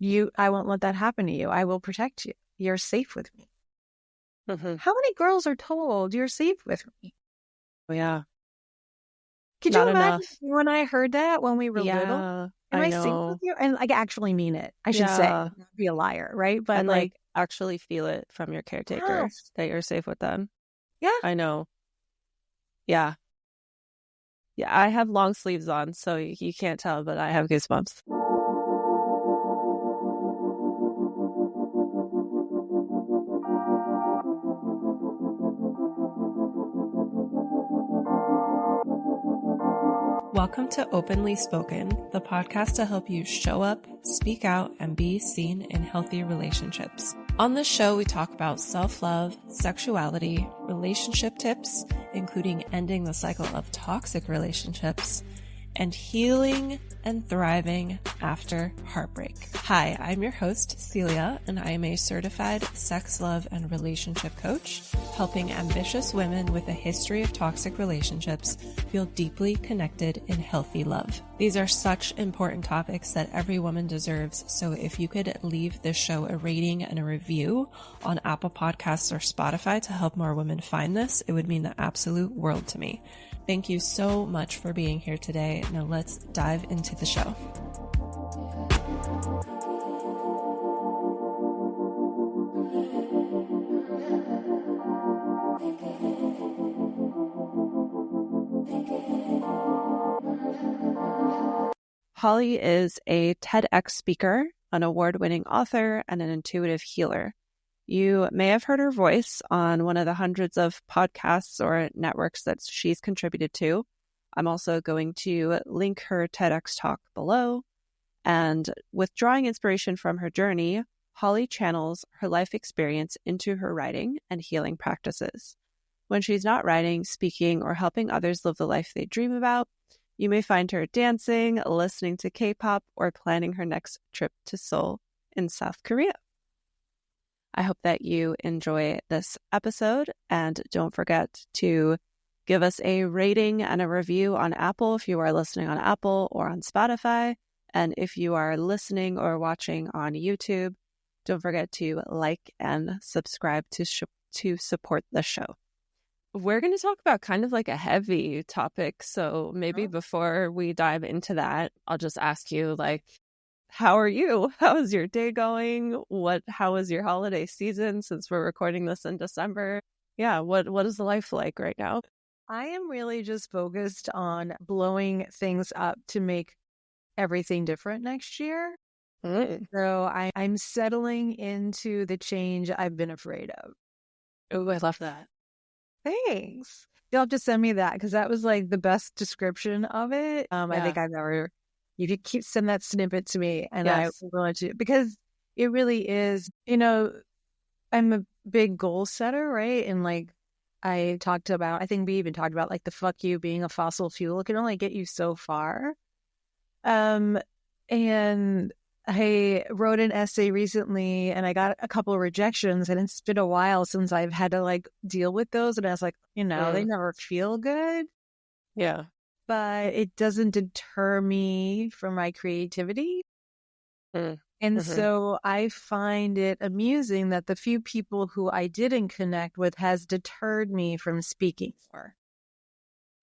I won't let that happen to you. I will protect you. You're safe with me. Mm-hmm. How many girls are told you're safe with me? Oh, yeah. Could Not you imagine enough. when I heard that when we were little? Yeah, Am I I safe with know. you? And like actually mean it, I should say. Yeah. Not be a liar, right? But And like, actually feel it from your caretaker yes. that you're safe with them. Yeah. I know. Yeah. Yeah, I have long sleeves on, so you can't tell, but I have goosebumps. Welcome to Openly Spoken, the podcast to help you show up, speak out, and be seen in healthy relationships. On this show, we talk about self-love, sexuality, relationship tips, including ending the cycle of toxic relationships, and healing and thriving after heartbreak. Hi, I'm your host, Celia, and I am a certified sex, love, and relationship coach, helping ambitious women with a history of toxic relationships feel deeply connected in healthy love. These are such important topics that every woman deserves, so if you could leave this show a rating and a review on Apple Podcasts or Spotify to help more women find this, it would mean the absolute world to me. Thank you so much for being here today. Now let's dive into the show. Holly is a TEDx speaker, an award-winning author, and an intuitive healer. You may have heard her voice on one of the hundreds of podcasts or networks that she's contributed to. I'm also going to link her TEDx talk below. And with drawing inspiration from her journey, Holly channels her life experience into her writing and healing practices. When she's not writing, speaking, or helping others live the life they dream about, you may find her dancing, listening to K-pop, or planning her next trip to Seoul in South Korea. I hope that you enjoy this episode, and don't forget to give us a rating and a review on Apple if you are listening on Apple or on Spotify. And if you are listening or watching on YouTube, don't forget to like and subscribe to support the show. We're going to talk about kind of like a heavy topic. So maybe before we dive into that, I'll just ask you, how are you? How is your day going? How is your holiday season since we're recording this in December? Yeah, what is the life like right now? I am really just focused on blowing things up to make everything different next year. So I'm settling into the change I've been afraid of. Oh, I love that. Thanks. You'll have to send me that because that was like the best description of it. I think I've ever. You could keep send that snippet to me, and Yes. I will want to because it really is. I'm a big goal setter, right? And like I think we even talked about like the fuck you being a fossil fuel can only get you so far. And I wrote an essay recently and I got a couple of rejections, and it's been a while since I've had to like deal with those. And I was like, they never feel good. Yeah. But it doesn't deter me from my creativity. And so I find it amusing that the few people who I didn't connect with has deterred me from speaking more.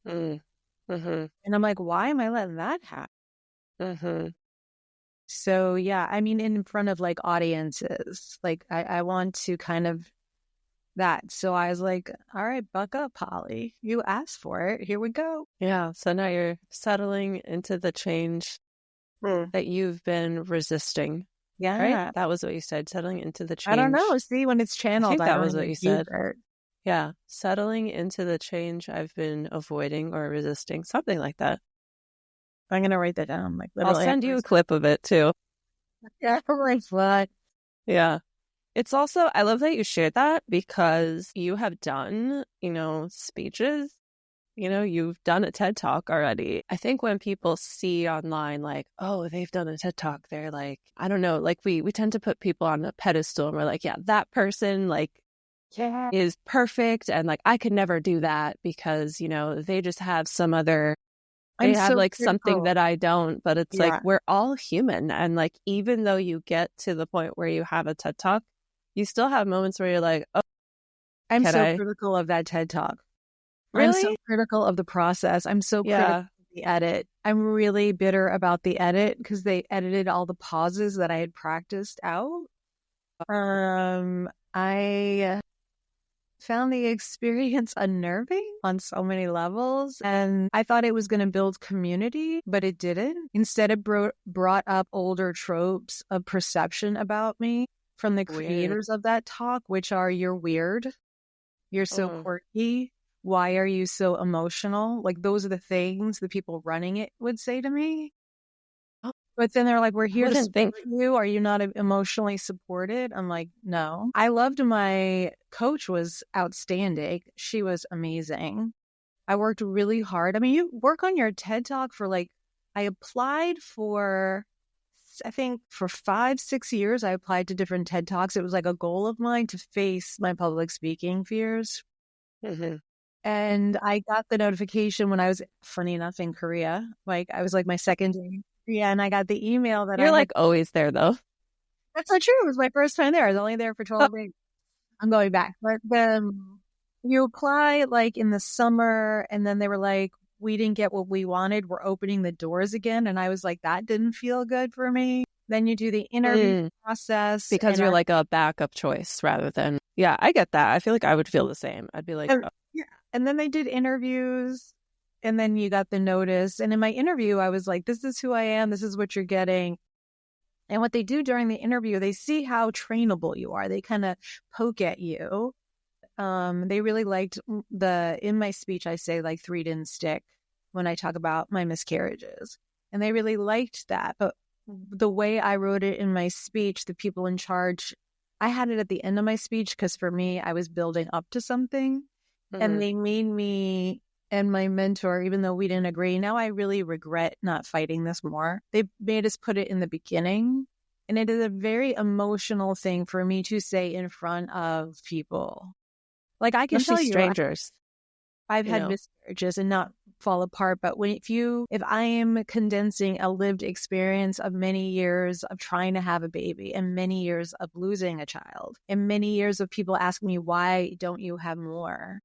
And I'm like, why am I letting that happen? So, yeah, I mean, in front of like audiences, like I want to kind of that. So I was like, all right, buck up, Holly. You asked for it. Here we go. Yeah. So now you're settling into the change that you've been resisting. Yeah. Right? That was what you said, settling into the change. I don't know. See, when it's channeled, I think that was don't what you said. Yeah. Settling into the change I've been avoiding or resisting, something like that. I'm going to write that down. Like, I'll send you a clip of it too. Yeah, like what? Yeah. It's also, I love that you shared that because you have done, speeches, you've done a TED Talk already. I think when people see online, like, oh, they've done a TED Talk, they're like, I don't know, like we tend to put people on a pedestal and we're like, yeah, that person, is perfect. And like, I could never do that because, they just have some other they I'm have so like something critical. that I don't, but it's like Yeah. we're all human. And like, even though you get to the point where you have a TED Talk, you still have moments where you're like, oh, I'm can so I critical of that TED Talk. I'm so really? critical of the process. I'm so critical Yeah. of the edit. I'm really bitter about the edit because they edited all the pauses that I had practiced out. I found the experience unnerving on so many levels. And I thought it was going to build community, but it didn't. Instead, it brought up older tropes of perception about me from the Weird. creators of that talk, which are you're weird, you're so Mm. quirky, why are you so emotional? Like, those are the things the people running it would say to me. Oh, But then they're like, we're I here to wouldn't think. support you. Are you not emotionally supported? I'm like, no. I loved my coach was outstanding. She was amazing. I worked really hard. I mean, you work on your TED Talk for like, I applied for, I think for 5, 6 years, I applied to different TED Talks. It was like a goal of mine to face my public speaking fears. Mhm. And I got the notification when I was, funny enough, in Korea. Like, I was like my second day in Korea, and I got the email that I You're had. like always there though. That's not true. It was my first time there. I was only there for 12 days. I'm going back. But then you apply like in the summer, and then they were like, we didn't get what we wanted. We're opening the doors again. And I was like, that didn't feel good for me. Then you do the interview Mm. process, Because you're like a backup choice rather than, yeah, I get that. I feel like I would feel the same. I'd be like, and oh. yeah, and then they did interviews, and then you got the notice. And in my interview, I was like, this is who I am. This is what you're getting. And what they do during the interview, they see how trainable you are. They kind of poke at you. They really liked in my speech, I say like 3 didn't stick when I talk about my miscarriages. And they really liked that. But the way I wrote it in my speech, the people in charge, I had it at the end of my speech because for me, I was building up to something. And Mhm. they made me and my mentor, even though we didn't agree, now I really regret not fighting this more. They made us put it in the beginning. And it is a very emotional thing for me to say in front of people. Like, I can Especially tell you, strangers, I've you had know. miscarriages and not fall apart. But if I am condensing a lived experience of many years of trying to have a baby and many years of losing a child and many years of people asking me, why don't you have more?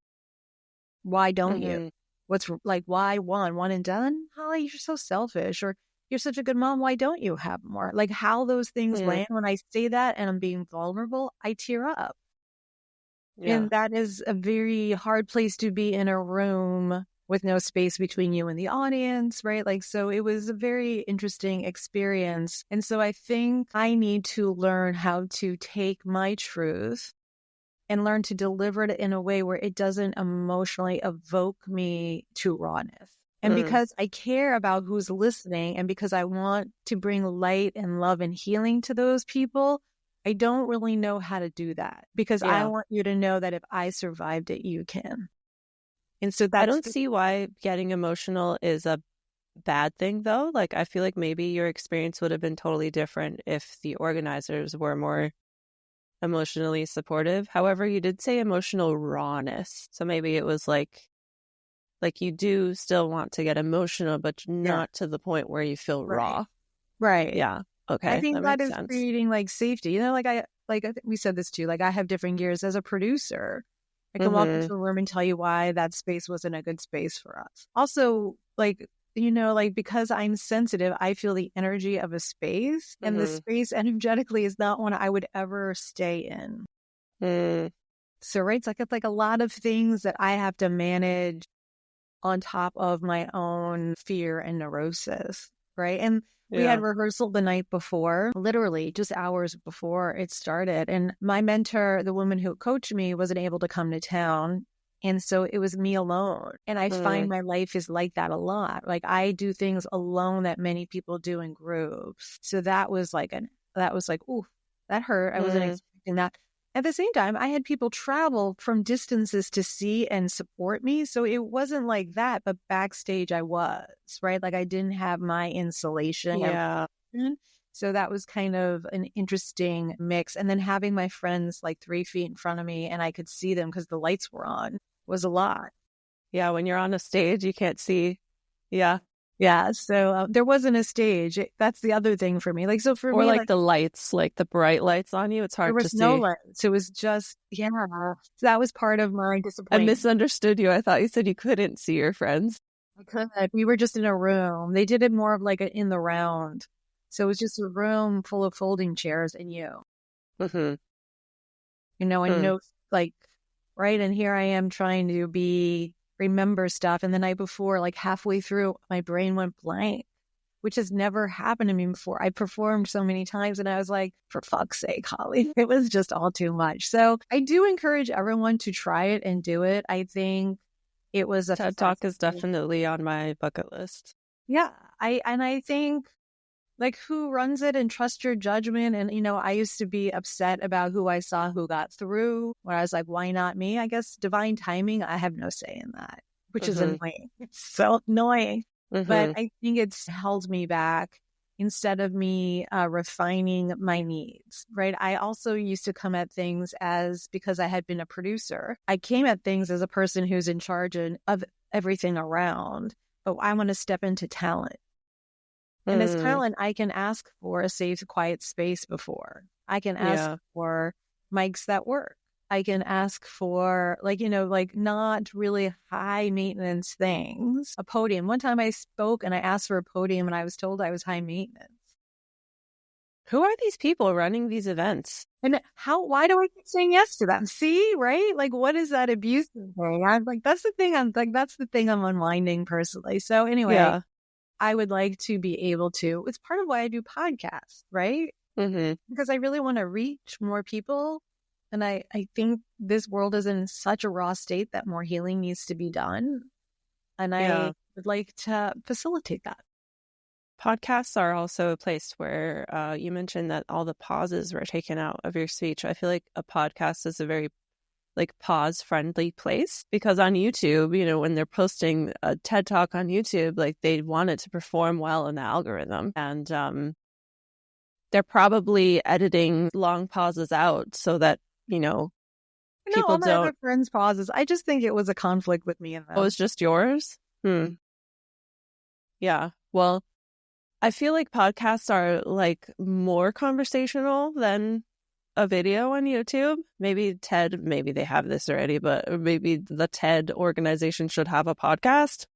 Why don't you? Mhm. What's like, why one and done? Holly, you're so selfish. Or you're such a good mom. Why don't you have more? Like, how those things Mm. land when I say that and I'm being vulnerable, I tear up. Yeah. And that is a very hard place to be in a room with no space between you and the audience, right? Like, so it was a very interesting experience. And so I think I need to learn how to take my truth and learn to deliver it in a way where it doesn't emotionally evoke me to rawness. And Mm. because I care about who's listening and because I want to bring light and love and healing to those people, I don't really know how to do that because I Yeah. want you to know that if I survived it, you can. And so I that's don't see why getting emotional is a bad thing though. Like I feel like maybe your experience would have been totally different if the organizers were more emotionally supportive. However, you did say emotional rawness. So maybe it was like you do still want to get emotional, but yeah, not to the point where you feel right. raw. Right. Yeah. I Okay, think that that makes is sense. creating like safety. Like I think we said this too. Like, I have different gears as a producer. I can walk Mm-hmm. into a room and tell you why that space wasn't a good space for us. Also, like, like because I'm sensitive, I feel the energy of a space, and the Mm-hmm. space energetically is not one I would ever stay in. Mm, So, right, it's like a lot of things that I have to manage on top of my own fear and neurosis, right? And we had yeah. rehearsal the night before, literally just hours before it started. And my mentor, the woman who coached me, wasn't able to come to town. And so it was me alone. And I find Mm, my life is like that a lot. Like, I do things alone that many people do in groups. So that was like, ooh, that hurt. I wasn't mm, expecting that. At the same time, I had people travel from distances to see and support me. So it wasn't like that, but backstage I was, right? Like, I didn't have my insulation and yeah. protection. So that was kind of an interesting mix. And then having my friends like 3 feet in front of me and I could see them because the lights were on was a lot. Yeah. When you're on a stage, you can't see. Yeah. Yeah. So there wasn't a stage. That's the other thing for me. Like, so for Or me, like like the lights, like the bright lights on you. It's there hard to was no see. lights. It was just, yeah. So that was part of my I disappointment. misunderstood you. I thought you said you couldn't see your friends. I could. We were just in a room. They did it more of like in the round. So it was just a room full of folding chairs and Mm-hmm. and no, like, right. And here I am trying to remember stuff. And the night before, like halfway through, my brain went blank, which has never happened to me before. I performed so many times and I was like, for fuck's sake, Holly, it was just all too much. So I do encourage everyone to try it and do it. I think it was a TED Talk is definitely on my bucket list. Yeah. I think like who runs it and trust your judgment. And, I used to be upset about who I saw who got through, where I was like, why not me? I guess divine timing, I have no say in that, which is annoying. It's so annoying. But I think it's held me back instead of me refining my needs, right? I also used to come at things because I had been a producer, I came at things as a person who's in charge of everything around, but I want to step into talent. And as talent, I can ask for a safe, quiet space before. I can ask for mics that work. I can ask for like not really high maintenance things. A podium. One time I spoke and I asked for a podium and I was told I was high maintenance. Who are these people running these events? And why do I keep saying yes to them? See, right? Like, what is that abuse thing? I'm like, that's the thing I'm unwinding personally. So anyway, I would like to be able to, it's part of why I do podcasts, right? Because I really want to reach more people. And I think this world is in such a raw state that more healing needs to be done. And I would like to facilitate that. Podcasts are also a place where you mentioned that all the pauses were taken out of your speech. I feel like a podcast is a very like pause friendly place, because on YouTube, when they're posting a TED Talk on YouTube, like they want it to perform well in the algorithm, and they're probably editing long pauses out so that people all my don't. Other friends' pauses. I just think it was a conflict with me and them. Oh, it's just yours? Yeah. Well, I feel like podcasts are like more conversational than a video on YouTube. Maybe TED, maybe they have this already, but maybe the TED organization should have a podcast.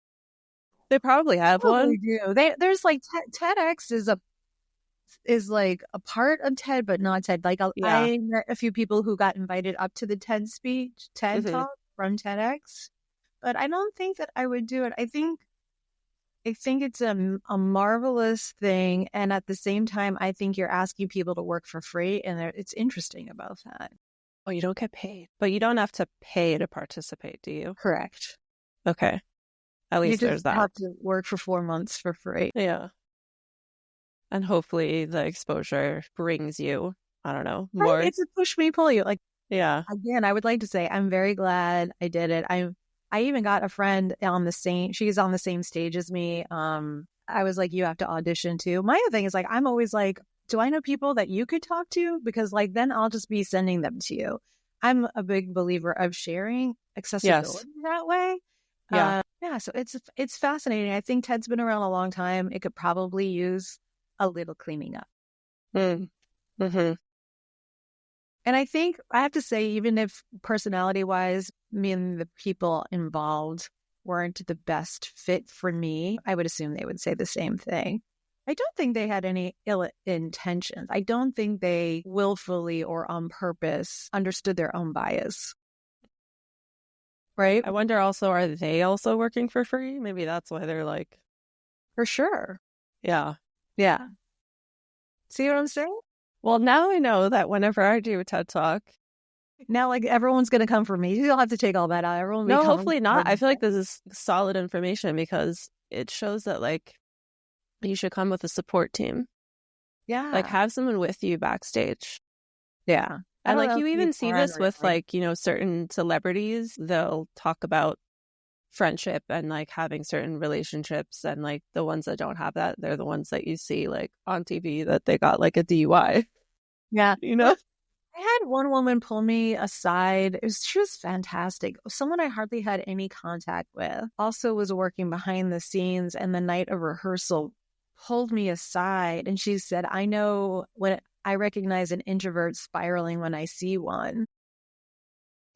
They probably have one. Do. There's like TEDx is like a part of TED, but not TED. Like I met a few people who got invited up to the TED Talk from TEDx, but I don't think that I would do it. I think it's a marvelous thing. And at the same time, I think you're asking people to work for free. And it's interesting about that. Oh, you don't get paid. But you don't have to pay to participate, do you? Correct. Okay. At least there's that. You have to work for 4 months for free. Yeah. And hopefully the exposure brings you, I don't know, more. Right? It's a push me, pull you. Like, yeah. Again, I would like to say I'm very glad I did it. I even got a friend she's on the same stage as me. I was like, you have to audition too. My other thing is like, I'm always like, do I know people that you could talk to? Because like, then I'll just be sending them to you. I'm a big believer of sharing accessibility that way. Yeah. So it's fascinating. I think TED's been around a long time. It could probably use a little cleaning up. And I think I have to say, even if personality-wise, me and the people involved weren't the best fit for me, I would assume they would say the same thing. I don't think they had any ill intentions. I don't think they willfully or on purpose understood their own bias. Right? I wonder also, are they also working for free? Maybe that's why they're like... For sure. Yeah. Yeah. See what I'm saying? Well, now I know that whenever I do a TED Talk... Now, like, everyone's going to come for me. You don't have to take all that out. Everyone No, hopefully not. I feel like this is solid information because it shows that, like, you should come with a support team. Yeah. Like, have someone with you backstage. Yeah. And, like, you even see this with, like, certain celebrities. They'll talk about friendship and, like, having certain relationships. And, like, the ones that don't have that, they're the ones that you see, like, on TV that they got, like, a DUI. Yeah. You know? I had had one woman pull me aside. She was fantastic. Someone I hardly had any contact with. Also was working behind the scenes, and the night of rehearsal pulled me aside, and she said, I know when I recognize an introvert spiraling when I see one.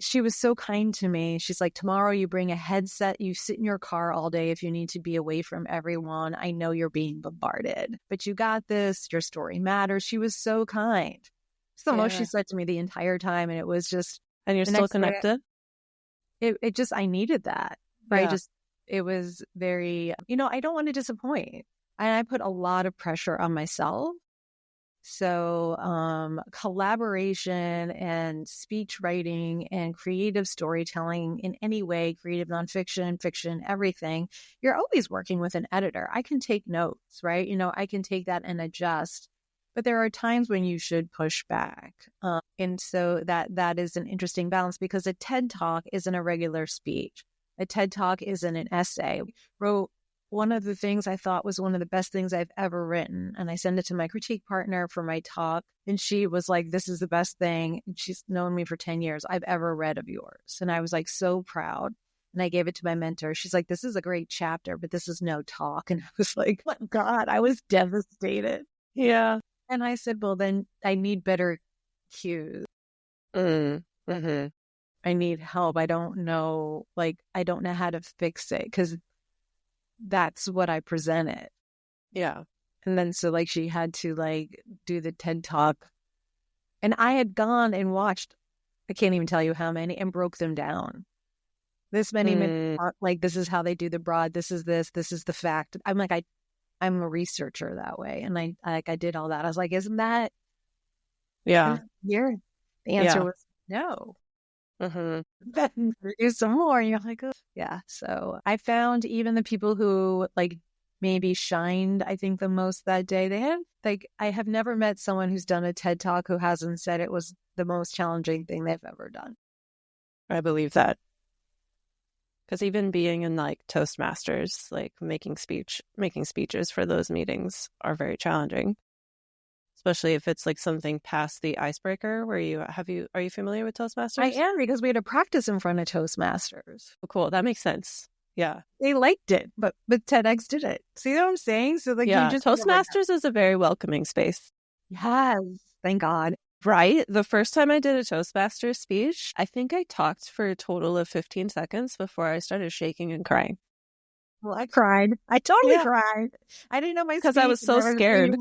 She was so kind to me. She's like, tomorrow you bring a headset, you sit in your car all day if you need to be away from everyone. I know you're being bombarded, but you got this. Your story matters. She was so kind. It's the most she said to me the entire time. And it was just, and you're still connected? It just, I needed that. Right. It was very, I don't want to disappoint. And I put a lot of pressure on myself. So collaboration and speech writing and creative storytelling in any way, creative nonfiction, fiction, everything, you're always working with an editor. I can take notes, right? I can take that and adjust. But there are times when you should push back. And so that is an interesting balance, because a TED Talk isn't a regular speech. A TED Talk isn't an essay. Wrote one of the things I thought was one of the best things I've ever written. And I sent it to my critique partner for my talk. And she was like, this is the best thing. And she's known me for 10 years I've ever read of yours. And I was like, so proud. And I gave it to my mentor. She's like, this is a great chapter, but this is no talk. And I was like, oh my God, I was devastated. Yeah. And I said, well, then I need better cues. Mm-hmm. I need help. I don't know how to fix it, because that's what I presented. Yeah. And then so she had to do the TED Talk. And I had gone and watched, I can't even tell you how many, and broke them down. This many minutes, this is how they do the broad, this is the fact. I'm a researcher that way. And I did all that. I was like, isn't that? Yeah. Here. The answer was no. Mm-hmm. Then do some more. And you're like, oh. Yeah. So I found even the people who maybe shined, I think, the most that day, they had I have never met someone who's done a TED Talk who hasn't said it was the most challenging thing they've ever done. I believe that. Because even being in Toastmasters, making speeches for those meetings are very challenging. Especially if it's something past the icebreaker, where are you familiar with Toastmasters? I am, because we had to practice in front of Toastmasters. Oh, cool. That makes sense. Yeah. They liked it, but TEDx did it. See what I'm saying? So you just Toastmasters is a very welcoming space. Yes. Thank God. Right? The first time I did a Toastmasters speech, I think I talked for a total of 15 seconds before I started shaking and crying. Well, I cried. I totally cried. I didn't know my because I was so scared.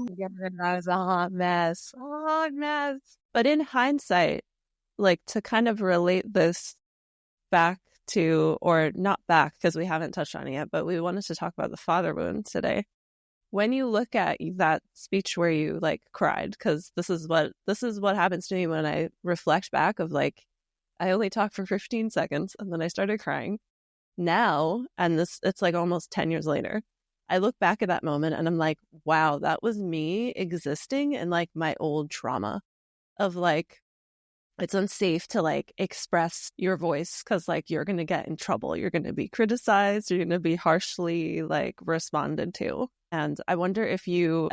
I was a hot mess. But in hindsight, to kind of relate this back to, or not back because we haven't touched on it yet, but we wanted to talk about the father wound today. When you look at that speech where you cried, because this is what happens to me when I reflect back of I only talked for 15 seconds and then I started crying. Now, and it's almost 10 years later, I look back at that moment and I'm like, wow, that was me existing in my old trauma of it's unsafe to express your voice because you're going to get in trouble. You're going to be criticized. You're going to be harshly responded to. And I wonder if you've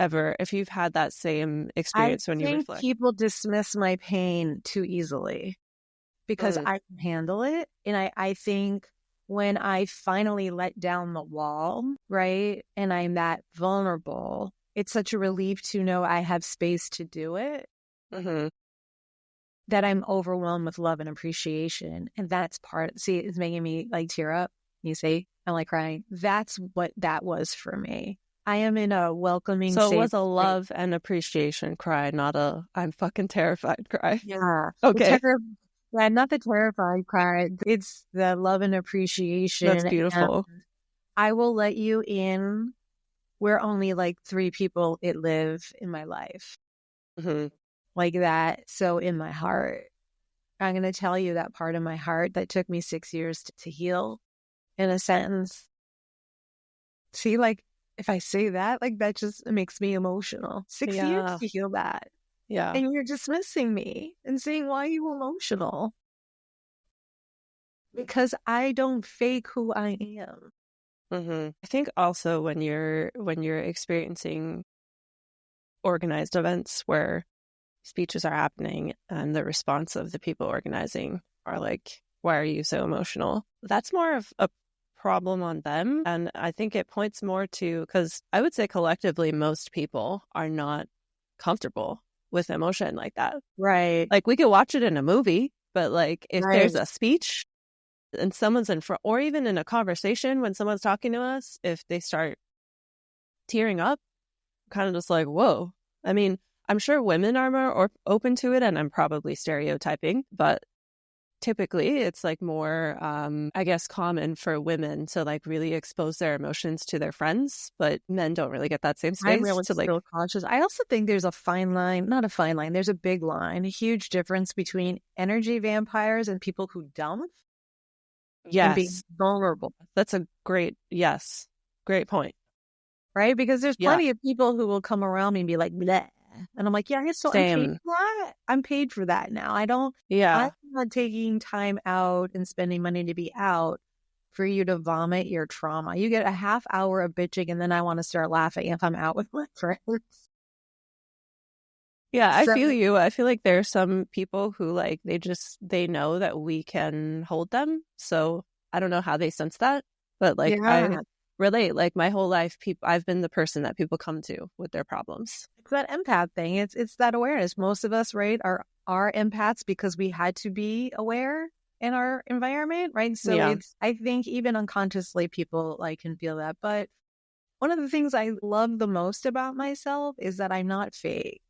had that same experience when you reflect. I think people dismiss my pain too easily because I can handle it. And I think when I finally let down the wall, right, and I'm that vulnerable, it's such a relief to know I have space to do it, that I'm overwhelmed with love and appreciation. And that's it's making me tear up. You see, I'm crying. That's what that was for me. I am in a welcoming So it was a love and appreciation cry, not a I'm fucking terrified cry. Yeah. Okay. Yeah, not the terrified cry. It's the love and appreciation. That's beautiful. I will let you in where only 3 people live in my life. Like that. So in my heart, I'm going to tell you that part of my heart that took me 6 years to heal in a sentence. See, if I say that, that just makes me emotional. 6 years to heal that. Yeah. And you're dismissing me and saying, why are you emotional? Because I don't fake who I am. I think also when you're experiencing organized events where speeches are happening and the response of the people organizing are like, why are you so emotional? That's more of a problem on them. And I think it points more to, because I would say collectively, most people are not comfortable with emotion like that. Right. Like we could watch it in a movie, but like if Right. there's a speech and someone's in front, or even in a conversation when someone's talking to us, if they start tearing up, kind of just like, whoa. I mean, I'm sure women are more open to it, and I'm probably stereotyping, but typically it's like more, I guess, common for women to like really expose their emotions to their friends, but men don't really get that same I'm space really to like, still conscious. I also think there's a fine line, not a fine line, there's a big line, a huge difference between energy vampires and people who dump and being yes, vulnerable. that's a great point. Right? Because there's Yeah, plenty of people who will come around me and be like, bleh. And I'm like, yeah, so I'm paid same. for that. I'm paid for that now. I'm Yeah. not taking time out and spending money to be out for you to vomit your trauma. You get a half hour of bitching and then I want to start laughing if I'm out with my friends. Yeah, I So, feel you. I feel like there are some people who like they know that we can hold them. So I don't know how they sense that, but like I yeah, relate. Like my whole life, I've been the person that people come to with their problems. it's that empath thing. It's that awareness. Most of us, right, are empaths because we had to be aware in our environment, right? So Yeah. I think even unconsciously people like can feel that. But one of the things I love the most about myself is that I'm not fake,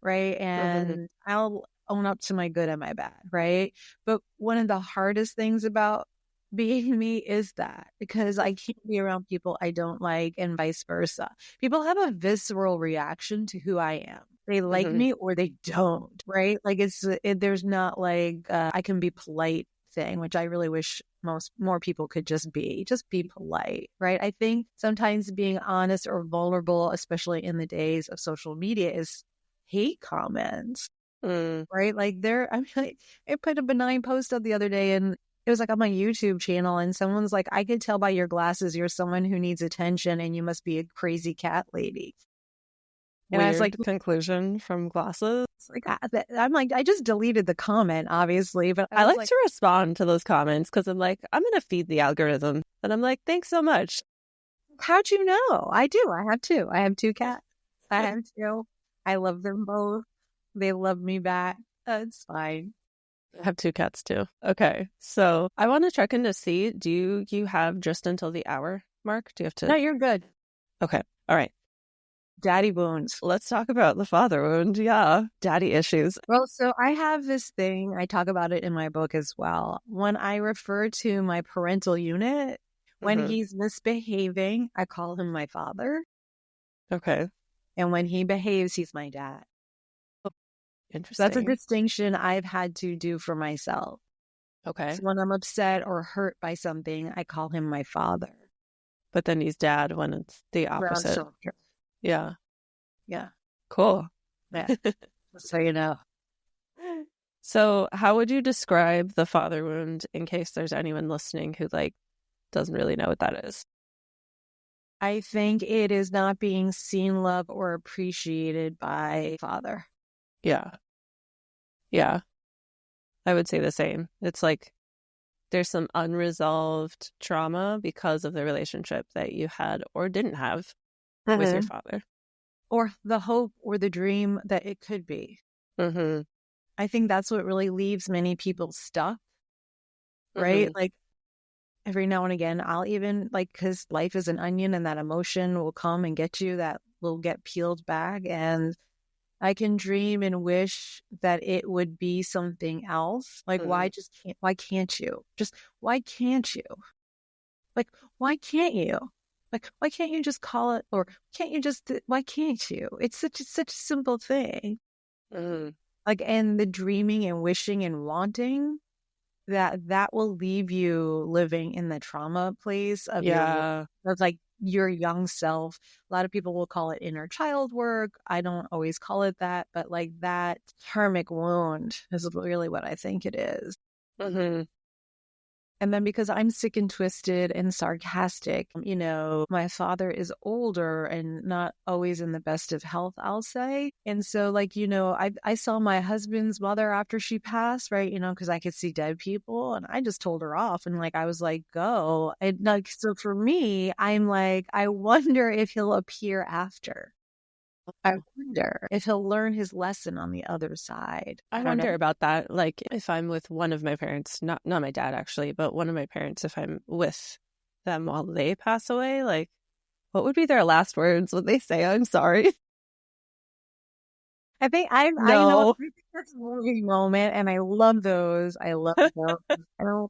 right? Mm-hmm. And I'll own up to my good and my bad, right? But one of the hardest things about being me is that because I can't be around people I don't like and vice versa. People have a visceral reaction to who I am. They like Mm-hmm. me or they don't, right? Like there's not like I can be polite thing, which I really wish more people could just be polite, right? I think sometimes being honest or vulnerable, especially in the days of social media, is hate comments, Mm. right? Like I'm like, I put a benign post up the other day and it was like on my YouTube channel and someone's like, I could tell by your glasses you're someone who needs attention and you must be a crazy cat lady. And I was like, Weird conclusion from glasses. I'm like, I just deleted the comment, obviously, but I I was like like, to respond to those comments because I'm like, I'm going to feed the algorithm. And I'm like, thanks so much. how'd you know? I do. I have two. I have two cats. I have two. I love them both. They love me back. It's fine. I have two cats too. Okay. So I want to check in to see, do you have just until the hour mark? Do you have No, to? you're good. Okay. All right. Daddy wounds. Let's talk about the father wound. Yeah. Daddy issues. Well, so I have this thing, I talk about it in my book as well. When I refer to my parental unit, when Mm-hmm. he's misbehaving, I call him my father. Okay. And when he behaves, he's my dad. So that's a Interesting. distinction I've had to do for myself. Okay. So when I'm upset or hurt by something, I call him my father. But then he's dad when it's the Round opposite. shoulder. Yeah. Yeah. Cool. Yeah. Just so you know. So how would you describe the father wound in case there's anyone listening who like doesn't really know what that is? I think it is not being seen, loved, or appreciated by father. Yeah. Yeah. I would say the same. It's like there's some unresolved trauma because of the relationship that you had or didn't have with your father. Or the hope or the dream that it could be. Mm-hmm. I think that's what really leaves many people stuck, right? Mm-hmm. Like every now and again, I'll even like, because life is an onion and that emotion will come and get you, that will get peeled back. And I can dream and wish that it would be something else. Like, Mm-hmm. why can't you? Just, why can't you? Like, why can't you? Like, why can't you just call it, or can't you just, why can't you? It's such a simple thing. Mm-hmm. Like, and the dreaming and wishing and wanting, that will leave you living in the trauma place of Yeah. of like your young self. A lot of people will call it inner child work. I don't always call it that, but like that karmic wound is really what I think it is. Mm-hmm. And then because I'm sick and twisted and sarcastic, my father is older and not always in the best of health, I'll say. And so I saw my husband's mother after she passed, right? Because I could see dead people, and I just told her off, and I was like, go. And so for me, I'm like, I wonder if he'll appear after. I wonder if he'll learn his lesson on the other side. I don't wonder know. about that. Like if I'm with one of my parents, not my dad actually, but one of my parents, if I'm with them while they pass away, like what would be their last words? Would they say, I'm sorry? I think I No. think that's a movie moment, and I love those. I love those.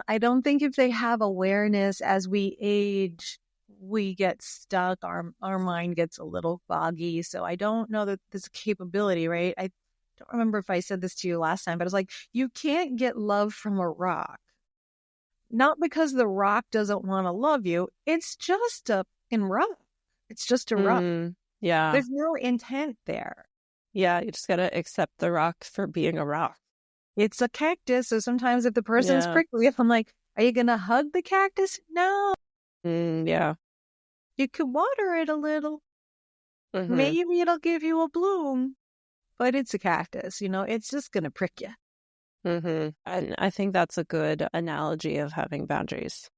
I don't think if they have awareness as we age, we get stuck. Our mind gets a little foggy. So I don't know that this capability, right? I don't remember if I said this to you last time, but it's like, you can't get love from a rock. Not because the rock doesn't want to love you. It's just a fucking rock. It's just a rock. Yeah. There's no intent there. Yeah, you just got to accept the rock for being a rock. It's a cactus. So sometimes if the person's prickly, I'm like, are you going to hug the cactus? No. Yeah. You could water it a little. Maybe it'll give you a bloom. But it's a cactus, it's just going to prick you. And I think that's a good analogy of having boundaries.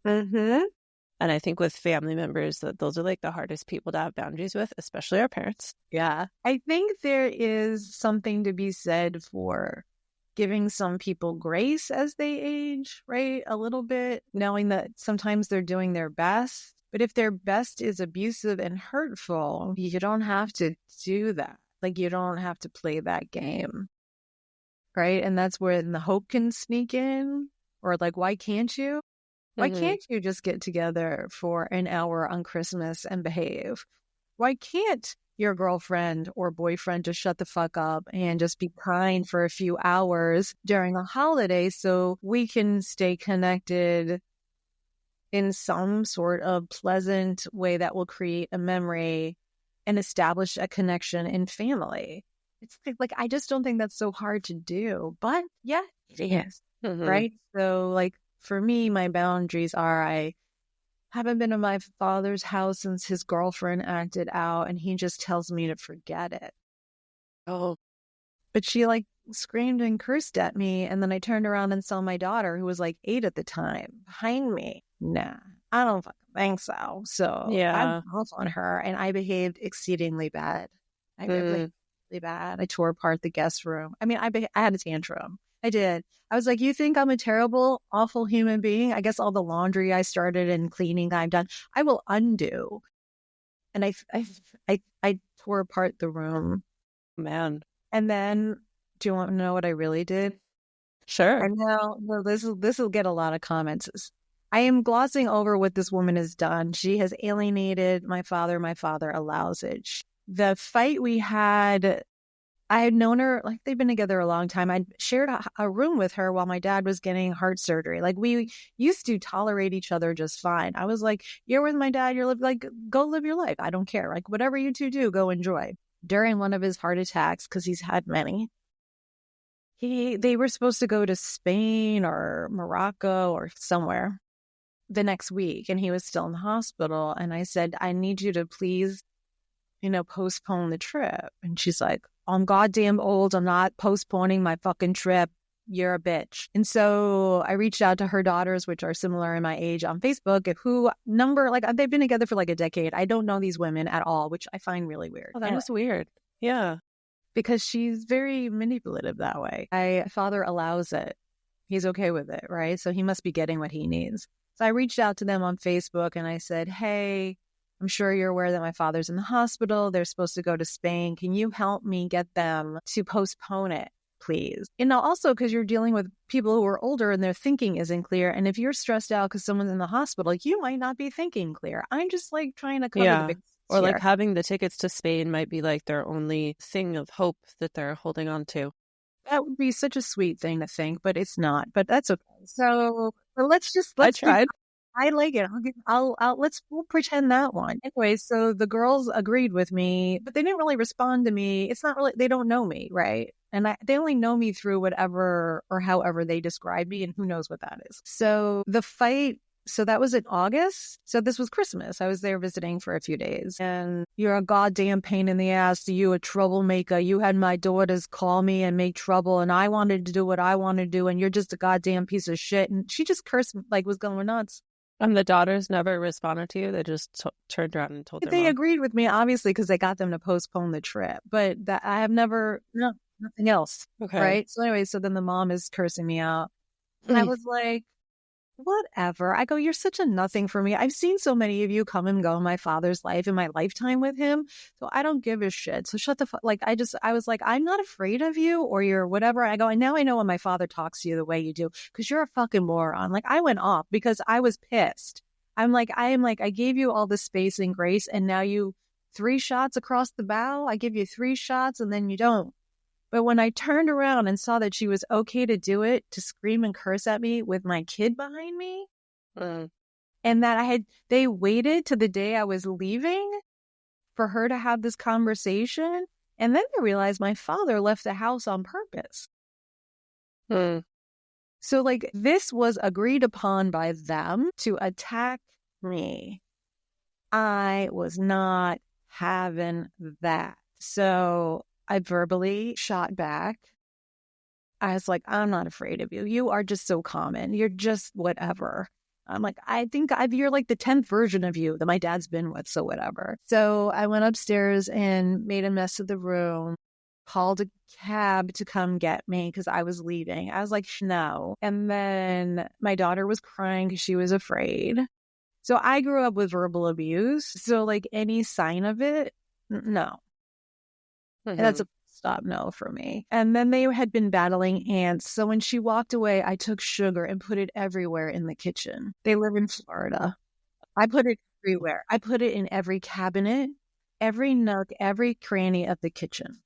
And I think with family members, that those are like the hardest people to have boundaries with, especially our parents. Yeah. I think there is something to be said for giving some people grace as they age, right? A little bit, knowing that sometimes they're doing their best. But if their best is abusive and hurtful, you don't have to do that. Like, you don't have to play that game, right? And that's where the hope can sneak in. Or like, why can't you? Why can't you just get together for an hour on Christmas and behave? Why can't your girlfriend or boyfriend just shut the fuck up and just be kind for a few hours during a holiday so we can stay connected in some sort of pleasant way that will create a memory and establish a connection in family? It's like I just don't think that's so hard to do. But yeah, it is. Right? So for me, my boundaries are, I haven't been to my father's house since his girlfriend acted out, and he just tells me to forget it. Oh. But she screamed and cursed at me, and then I turned around and saw my daughter, who was 8 at the time, behind me. Nah, I don't fucking think so. So I went off on her, and I behaved exceedingly bad. I behaved really bad. I tore apart the guest room. I mean, I had a tantrum. I did. I was like, you think I'm a terrible, awful human being? I guess all the laundry I started and cleaning I've done, I will undo. And I tore apart the room. Man. And then, do you want to know what I really did? Sure. I know, well, this will get a lot of comments. I am glossing over what this woman has done. She has alienated my father. My father allows it. The fight we had, I had known her, they've been together a long time. I'd shared a room with her while my dad was getting heart surgery. We used to tolerate each other just fine. I was like, you're with my dad, you're go live your life. I don't care. Whatever you two do, go enjoy. During one of his heart attacks, because he's had many, they were supposed to go to Spain or Morocco or somewhere the next week, and he was still in the hospital. And I said, I need you to please, postpone the trip. And she's like, I'm goddamn old. I'm not postponing my fucking trip. You're a bitch. And so I reached out to her daughters, which are similar in my age, on Facebook, they've been together for a decade. I don't know these women at all, which I find really weird. Oh, that is weird. Yeah. Because she's very manipulative that way. My father allows it. He's okay with it, right? So he must be getting what he needs. So I reached out to them on Facebook and I said, hey, I'm sure you're aware that my father's in the hospital. They're supposed to go to Spain. Can you help me get them to postpone it, please? Also because you're dealing with people who are older and their thinking isn't clear. And if you're stressed out because someone's in the hospital, you might not be thinking clear. I'm just trying to cover the big or here. Having the tickets to Spain might be their only thing of hope that they're holding on to. That would be such a sweet thing to think, but it's not. But that's okay. So let's I tried. I like it. We'll pretend that one. Anyway, so the girls agreed with me, but they didn't really respond to me. It's not really, they don't know me, right? And they only know me through whatever or however they describe me, and who knows what that is. So the fight, so that was in August. So this was Christmas. I was there visiting for a few days. And you're a goddamn pain in the ass. You a troublemaker. You had my daughters call me and make trouble, and I wanted to do what I wanted to do, and you're just a goddamn piece of shit. And she just cursed, like was going nuts. And the daughters never responded to you? They just turned around and told their They mom? agreed with me, obviously, because they got them to postpone the trip. But that I have never, no, nothing else. Okay. Right? So anyway, so then the mom is cursing me out. And I was like, whatever. I go, you're such a nothing for me. I've seen so many of you come and go in my father's life, in my lifetime with him. So I don't give a shit. So shut the fuck. Like, I was like, I'm not afraid of you or you're whatever. I go, and now I know when my father talks to you the way you do, because you're a fucking moron. Like, I went off because I was pissed. I gave you all the space and grace, and now you 3 shots across the bow. I give you 3 shots and then you don't. But when I turned around and saw that she was okay to do it, to scream and curse at me with my kid behind me, and that they waited to the day I was leaving for her to have this conversation. And then I realized my father left the house on purpose. So like this was agreed upon by them to attack me. I was not having that. So I verbally shot back. I was like, I'm not afraid of you. You are just so common. You're just whatever. I'm like, I think you're like the 10th version of you that my dad's been with, so whatever. So I went upstairs and made a mess of the room, called a cab to come get me because I was leaving. I was like, no. And then my daughter was crying because she was afraid. So I grew up with verbal abuse. So like any sign of it, no. And that's a stop no for me. And then they had been battling ants. So when she walked away, I took sugar and put it everywhere in the kitchen. They live in Florida. I put it everywhere. I put it in every cabinet, every nook, every cranny of the kitchen.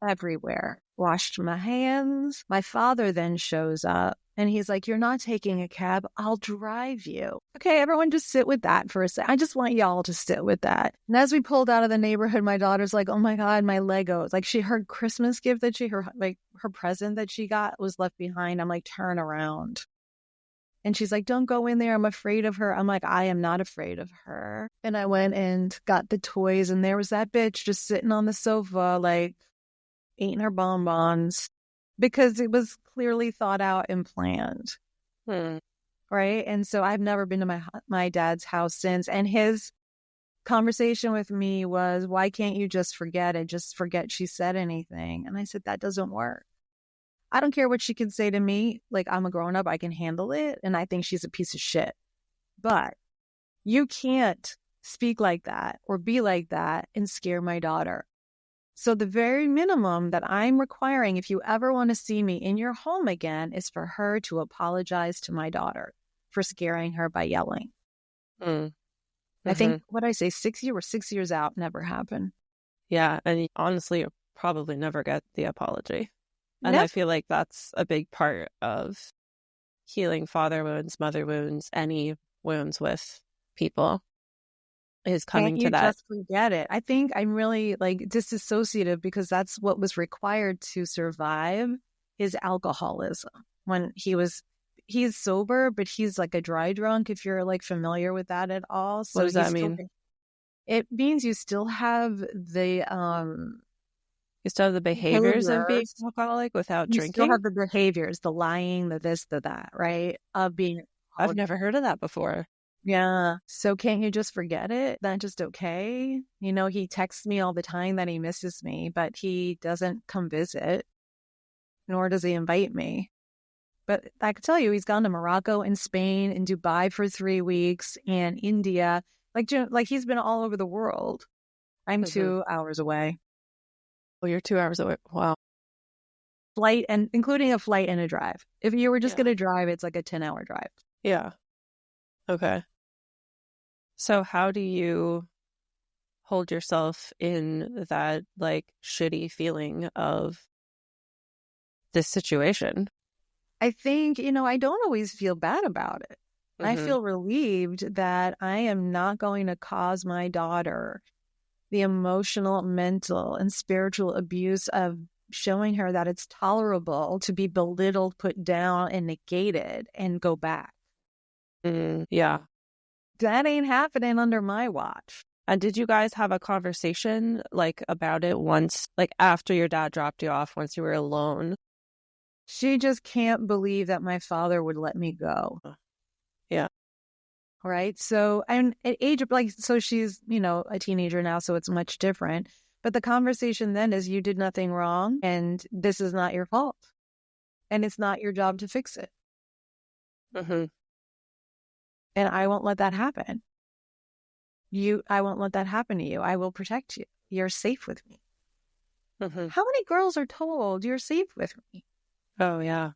Everywhere. Washed my hands. My father then shows up and he's like, you're not taking a cab. I'll drive you. Okay, everyone just sit with that for a second. I just want y'all to sit with that. And as we pulled out of the neighborhood, my daughter's like, oh my God, my Legos. Like her Christmas gift her present that she got was left behind. I'm like, turn around. And she's like, don't go in there. I'm afraid of her. I'm like, I am not afraid of her. And I went and got the toys and there was that bitch just sitting on the sofa, like, eating her bonbons because it was clearly thought out and planned. Right. And so I've never been to my dad's house since. And his conversation with me was, why can't you just forget it? Just forget she said anything. And I said, that doesn't work. I don't care what she can say to me. Like, I'm a grown up. I can handle it. And I think she's a piece of shit. But you can't speak like that or be like that and scare my daughter. So the very minimum that I'm requiring, if you ever want to see me in your home again, is for her to apologize to my daughter for scaring her by yelling. I think, what I say, 6 years out, never happened. Yeah. And honestly, you'll probably never get the apology. And Never. I feel like that's a big part of healing father wounds, mother wounds, any wounds with people. Is coming to that. Just forget it. I think I'm really like disassociative because that's what was required to survive his alcoholism. When he's sober, but he's like a dry drunk, if you're like familiar with that at all. So what does that mean? It means you still have the behaviors of being alcoholic without drinking. You still have the behaviors, the lying, the this, the that, right? Of being. I've never heard of that before. Yeah. So can't you just forget it? That's just okay. You know, he texts me all the time that he misses me, but he doesn't come visit, nor does he invite me. But I can tell you, he's gone to Morocco and Spain and Dubai for 3 weeks and India. Like he's been all over the world. I'm 2 hours away. Well, you're 2 hours away. Wow. Flight and including a flight and a drive. If you were just going to drive, it's like a 10-hour drive. Yeah. Okay. So how do you hold yourself in that like shitty feeling of this situation? I think, I don't always feel bad about it. I feel relieved that I am not going to cause my daughter the emotional, mental, and spiritual abuse of showing her that it's tolerable to be belittled, put down, and negated and go back. Yeah. That ain't happening under my watch. And did you guys have a conversation like about it once, like after your dad dropped you off, once you were alone? She just can't believe that my father would let me go. Yeah. Right. So, and at age of like, so she's, a teenager now, so it's much different. But the conversation then is you did nothing wrong and this is not your fault. And it's not your job to fix it. And I won't let that happen. I won't let that happen to you. I will protect you. You're safe with me. How many girls are told you're safe with me? Oh, yeah.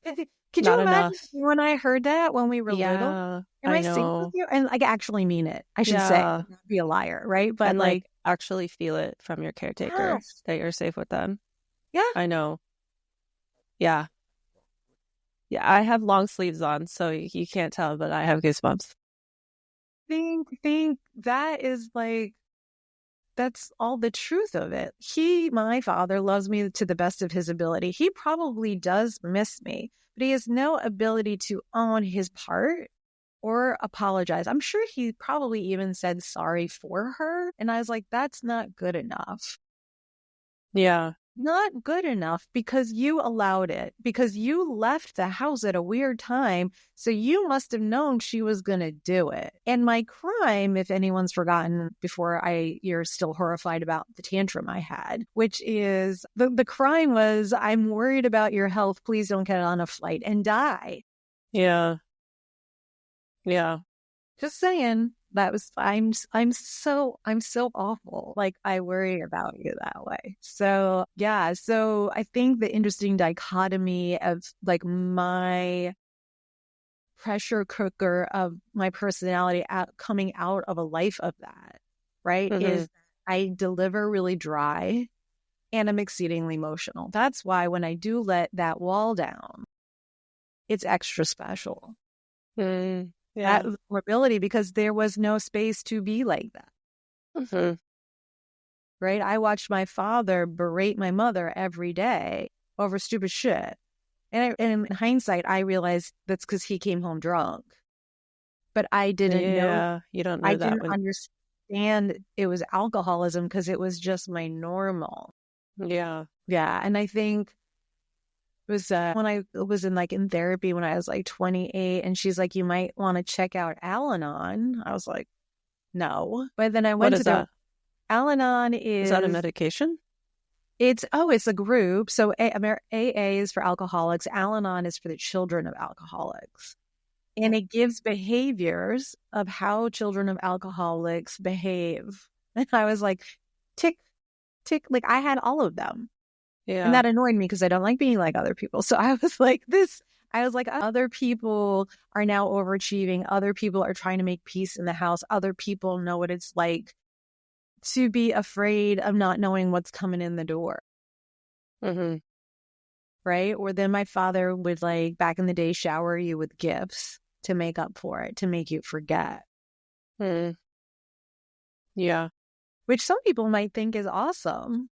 Could you imagine when I heard that when we were little? Am I safe with you? And I actually mean it. I should say, not be a liar, right? But and like actually feel it from your caretaker that you're safe with them. Yeah. I know. Yeah. Yeah, I have long sleeves on, so you can't tell, but I have goosebumps. Think that is like, that's all the truth of it. My father loves me to the best of his ability. He probably does miss me, but he has no ability to own his part or apologize. I'm sure he probably even said sorry for her. And I was like, that's not good enough. Yeah. Not good enough because you allowed it, because you left the house at a weird time. So you must have known she was going to do it. And my crime, if anyone's forgotten before you're still horrified about the tantrum I had, which is the crime was, I'm worried about your health. Please don't get on a flight and die. Yeah. Yeah. Just saying. That was, I'm so awful. Like, I worry about you that way. So yeah. So I think the interesting dichotomy of like my pressure cooker of my personality coming out of a life of that, right, is I deliver really dry and I'm exceedingly emotional. That's why when I do let that wall down, it's extra special. That vulnerability, because there was no space to be like that. Right? I watched my father berate my mother every day over stupid shit. And in hindsight, I realized that's because he came home drunk. But I didn't know. You don't know I that. didn't understand it was alcoholism because it was just my normal. Yeah. Yeah. And I think it was when I was in therapy when I was like 28, and she's like, you might want to check out Al-Anon. I was like, no. But then I went to that? Al-Anon is that a medication? It's a group. So AA is for alcoholics. Al-Anon is for the children of alcoholics. And it gives behaviors of how children of alcoholics behave. And I was like, tick, tick. Like, I had all of them. Yeah. And that annoyed me because I don't like being like other people. So I was like, other people are now overachieving. Other people are trying to make peace in the house. Other people know what it's like to be afraid of not knowing what's coming in the door. Right? Or then my father would, like, back in the day, shower you with gifts to make up for it, to make you forget. Yeah. Which some people might think is awesome,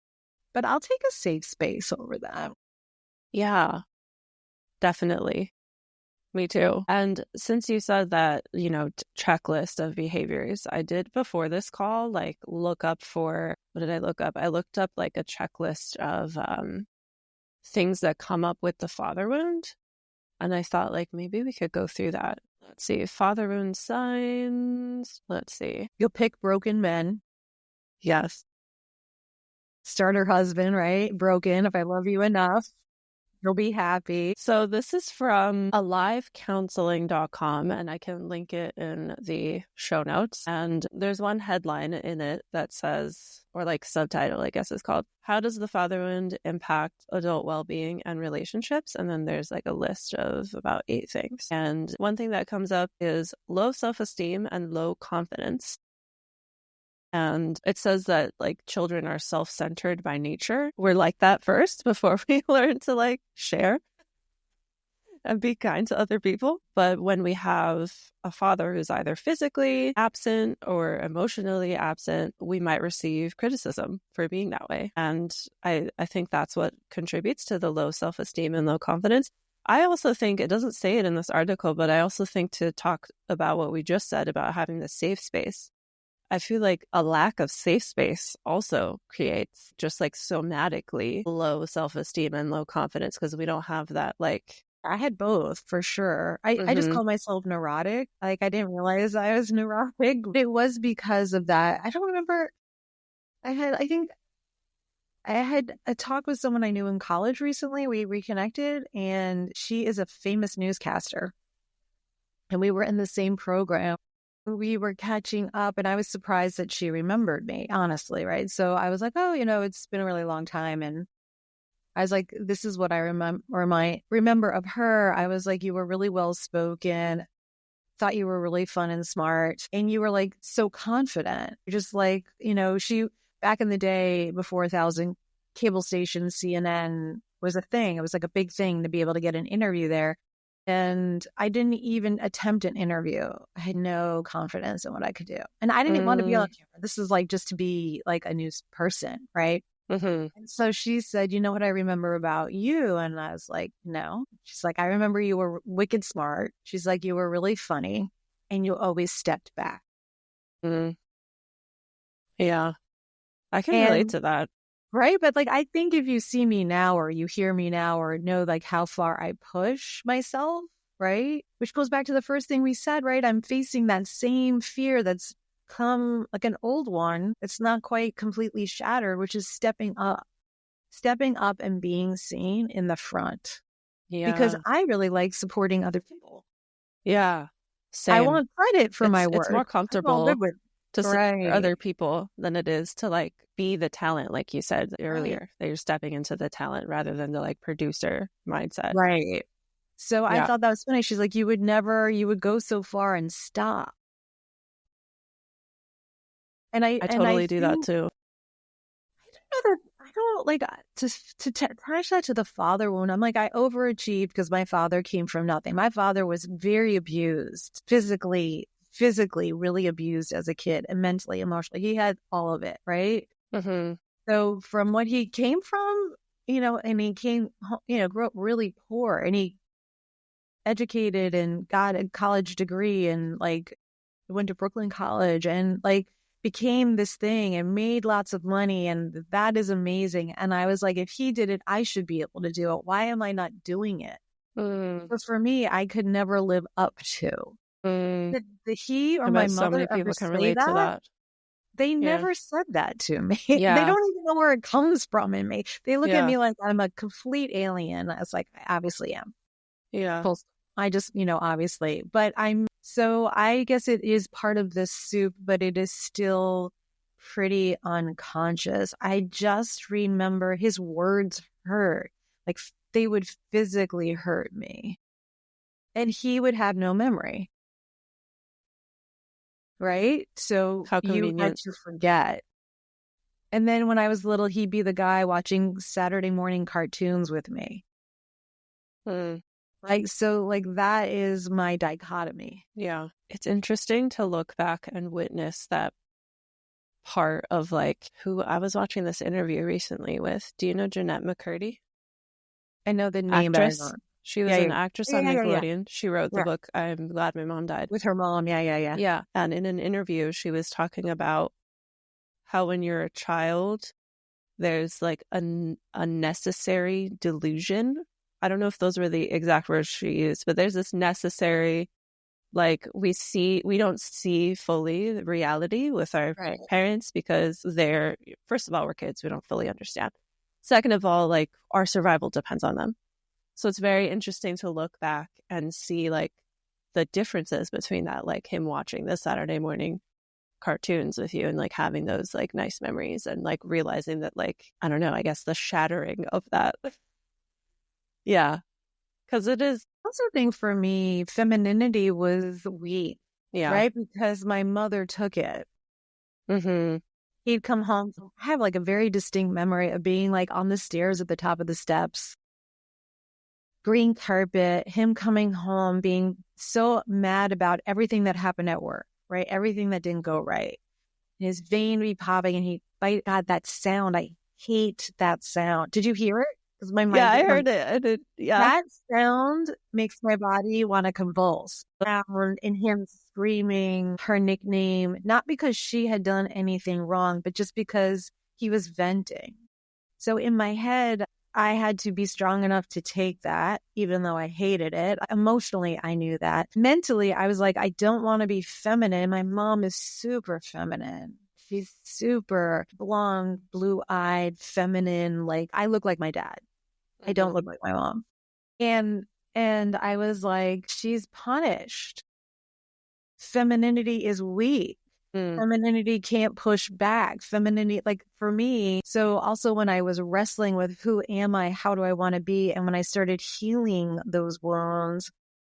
but I'll take a safe space over that. Yeah, definitely. Me too. And since you said that, checklist of behaviors, I did before this call, like look up for, what did I look up? I looked up like a checklist of things that come up with the father wound. And I thought like maybe we could go through that. Let's see. Father wound signs. Let's see. You'll pick broken men. Yes. Starter husband, right? Broken. If I love you enough, you'll be happy. So this is from alivecounseling.com, and I can link it in the show notes. And there's one headline in it that says, or like subtitle, I guess it's called, How Does the Father Wound Impact Adult Well-Being and Relationships? And then there's like a list of about 8 things. And one thing that comes up is low self-esteem and low confidence. And it says that like children are self-centered by nature. We're like that first before we learn to like share. and be kind to other people. But when we have a father who's either physically absent or emotionally absent, we might receive criticism for being that way. And I think that's what contributes to the low self-esteem and low confidence. I also think, it doesn't say it in this article, but I also think to talk about what we just said about having the safe space. I feel like a lack of safe space also creates just like somatically low self-esteem and low confidence because we don't have that like. I had both for sure. I just call myself neurotic. Like I didn't realize I was neurotic. It was because of that. I don't remember. I think I had a talk with someone I knew in college recently. We reconnected and she is a famous newscaster. And we were in the same program. We were catching up and I was surprised that she remembered me, honestly, right? So I was like, oh, it's been a really long time. And I was like, this is what I remember of her. I was like, you were really well spoken, thought you were really fun and smart, and you were like so confident. Just like, she back in the day before 1,000 cable stations, CNN was a thing. It was like a big thing to be able to get an interview there. And I didn't even attempt an interview. I had no confidence in what I could do. And I didn't want to be on camera. This is like just to be like a news person, right? And so she said, you know what I remember about you? And I was like, no. She's like, I remember you were wicked smart. She's like, you were really funny and you always stepped back. Yeah, I can relate to that. Right. But like, I think if you see me now or you hear me now or know like how far I push myself, right? Which goes back to the first thing we said, right? I'm facing that same fear that's come like an old one. It's not quite completely shattered, which is stepping up and being seen in the front. Yeah. Because I really like supporting other people. Yeah. Same. I want credit for my work. It's more comfortable to support other people than it is to like be the talent, like you said earlier, that you're stepping into the talent rather than the like producer mindset. Right. So I thought that was funny. She's like, you would go so far and stop. And I totally do that too. I don't like to attach that to the father wound. I'm like, I overachieved because my father came from nothing. My father was very abused, physically really abused as a kid, and mentally, emotionally. He had all of it, right? So from what he came from, and he grew up really poor, and he educated and got a college degree and like went to Brooklyn College and like became this thing and made lots of money, and that is amazing. And I was like, if he did it, I should be able to do it. Why am I not doing it? But for me, I could never live up to. Did he or my mother ever say that? They never said that to me. They don't even know where it comes from in me. They look at me like I'm a complete alien. I was like, I obviously am. Yeah. I just, obviously. But so I guess it is part of this soup, but it is still pretty unconscious. I just remember his words hurt. Like they would physically hurt me. And he would have no memory. Right? So you had to forget. And then when I was little, he'd be the guy watching Saturday morning cartoons with me. Like, so like that is my dichotomy. Yeah. It's interesting to look back and witness that part of like who I was watching this interview recently with. Do you know Jeanette McCurdy? I know the name. Actress. She was an actress on Nickelodeon. Yeah. She wrote the book, I'm Glad My Mom Died. With her mom, yeah. Yeah, and in an interview, she was talking about how when you're a child, there's like a necessary delusion. I don't know if those were the exact words she used, but there's this necessary, like we don't see fully the reality with our parents because they're, first of all, we're kids. We don't fully understand. Second of all, like our survival depends on them. So it's very interesting to look back and see like the differences between that, like him watching the Saturday morning cartoons with you and like having those like nice memories and like realizing that like, I don't know, I guess the shattering of that. Yeah. Because it is. I also think for me, femininity was weak. Yeah. Right? Because my mother took it. He'd come home. I have like a very distinct memory of being like on the stairs at the top of the steps. green carpet, him coming home, being so mad about everything that happened at work, right? Everything that didn't go right. His vein be popping and God, that sound. I hate that sound. Did you hear it? Because Yeah, I heard it. I did. Yeah. that sound makes my body want to convulse. And him screaming her nickname, not because she had done anything wrong, but just because he was venting. So in my head, I had to be strong enough to take that, even though I hated it. Emotionally, I knew that. Mentally, I was like, I don't want to be feminine. My mom is super feminine. She's super blonde, blue-eyed, feminine. Like, I look like my dad. I don't look like my mom. And I was like, she's punished. Femininity is weak. Femininity can't push back. Femininity, like for me. So also when I was wrestling with who am I, how do I want to be? And when I started healing those wounds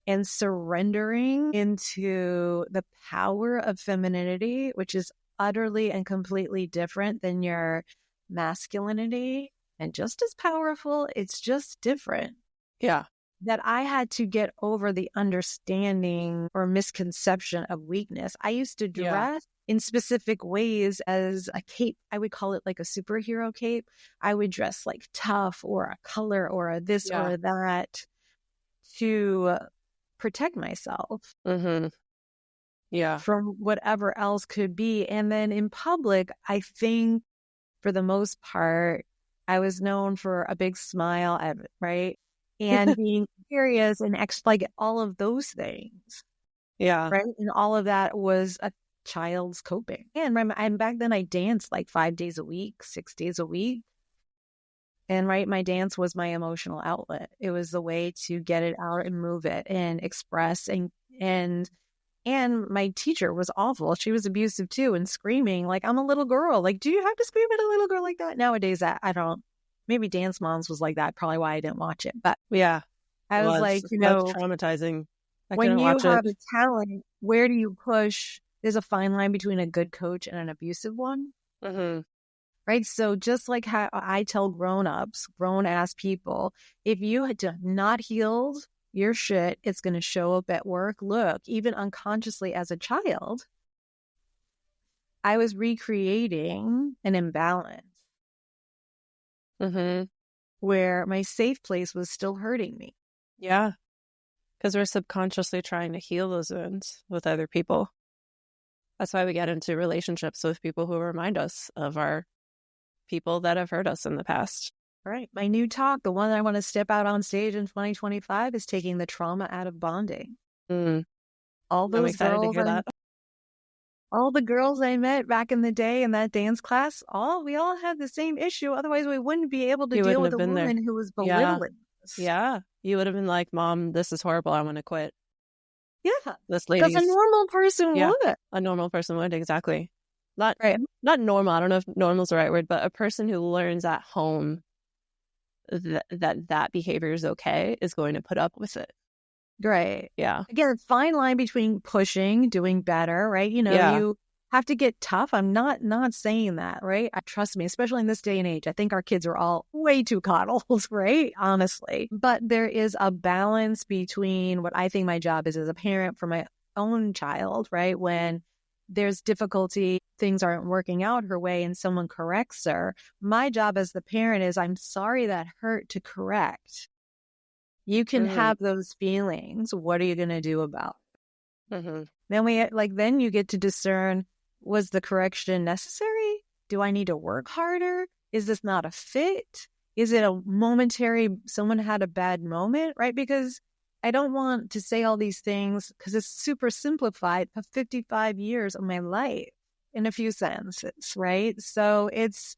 and surrendering into the power of femininity, which is utterly and completely different than your masculinity and just as powerful, it's just different. Yeah. That I had to get over the understanding or misconception of weakness. I used to dress in specific ways as a cape. I would call it like a superhero cape. I would dress like tough or a color or a this or that to protect myself from whatever else could be. And then in public, I think for the most part, I was known for a big smile, right? And being serious and like all of those things. Yeah. Right. And all of that was a child's coping. And back then I danced like 5 days a week, 6 days a week. And my dance was my emotional outlet. It was the way to get it out and move it and express and my teacher was awful. She was abusive too and screaming like, I'm a little girl. Like, do you have to scream at a little girl like that? Nowadays, I don't. Maybe Dance Moms was like that. Probably why I didn't watch it. But yeah, I was like, that's traumatizing. When you have a talent, where do you push? There's a fine line between a good coach and an abusive one. Right. So just like how I tell grown-ups, grown-ass people, if you had not healed your shit, it's going to show up at work. Look, even unconsciously as a child, I was recreating an imbalance where my safe place was still hurting me. Yeah. Because we're subconsciously trying to heal those wounds with other people. That's why we get into relationships with people who remind us of our people that have hurt us in the past. Right. My new talk, the one I want to step out on stage in 2025, is taking the trauma out of bonding. All those girls, all the girls I met back in the day in that dance class, we all had the same issue. Otherwise, we wouldn't be able to deal with a woman who was belittling us. Yeah. You would have been like, Mom, this is horrible. I want to quit. Yeah. This lady. Because a normal person would. A normal person would, exactly. Not normal. I don't know if normal is the right word, but a person who learns at home that behavior is okay is going to put up with it. Right. Yeah. Again, fine line between pushing, doing better, right? You have to get tough. I'm not saying that, right? Trust me, especially in this day and age, I think our kids are all way too coddled, right? Honestly. But there is a balance between what I think my job is as a parent for my own child, right? When there's difficulty, things aren't working out her way and someone corrects her. My job as the parent is, I'm sorry that hurt to correct. You can have those feelings. What are you going to do about it? Then you get to discern, was the correction necessary? Do I need to work harder? Is this not a fit? Is it a momentary, someone had a bad moment, right? Because I don't want to say all these things because it's super simplified for 55 years of my life in a few sentences, right? So it's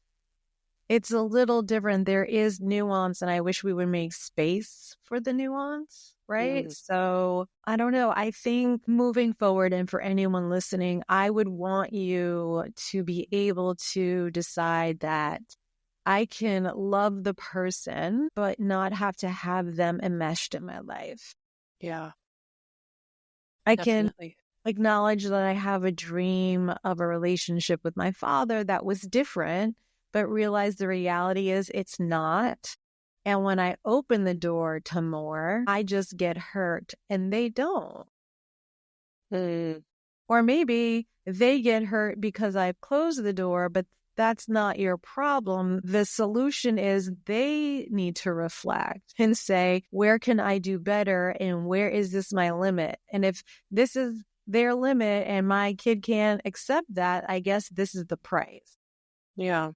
a little different. There is nuance, and I wish we would make space for the nuance, right? So I don't know. I think moving forward, and for anyone listening, I would want you to be able to decide that I can love the person, but not have to have them enmeshed in my life. Yeah. I can acknowledge that I have a dream of a relationship with my father that was different, but realize the reality is it's not. And when I open the door to more, I just get hurt and they don't. Or maybe they get hurt because I've closed the door, but that's not your problem. The solution is they need to reflect and say, where can I do better? And where is this my limit? And if this is their limit and my kid can't accept that, I guess this is the price. Yeah.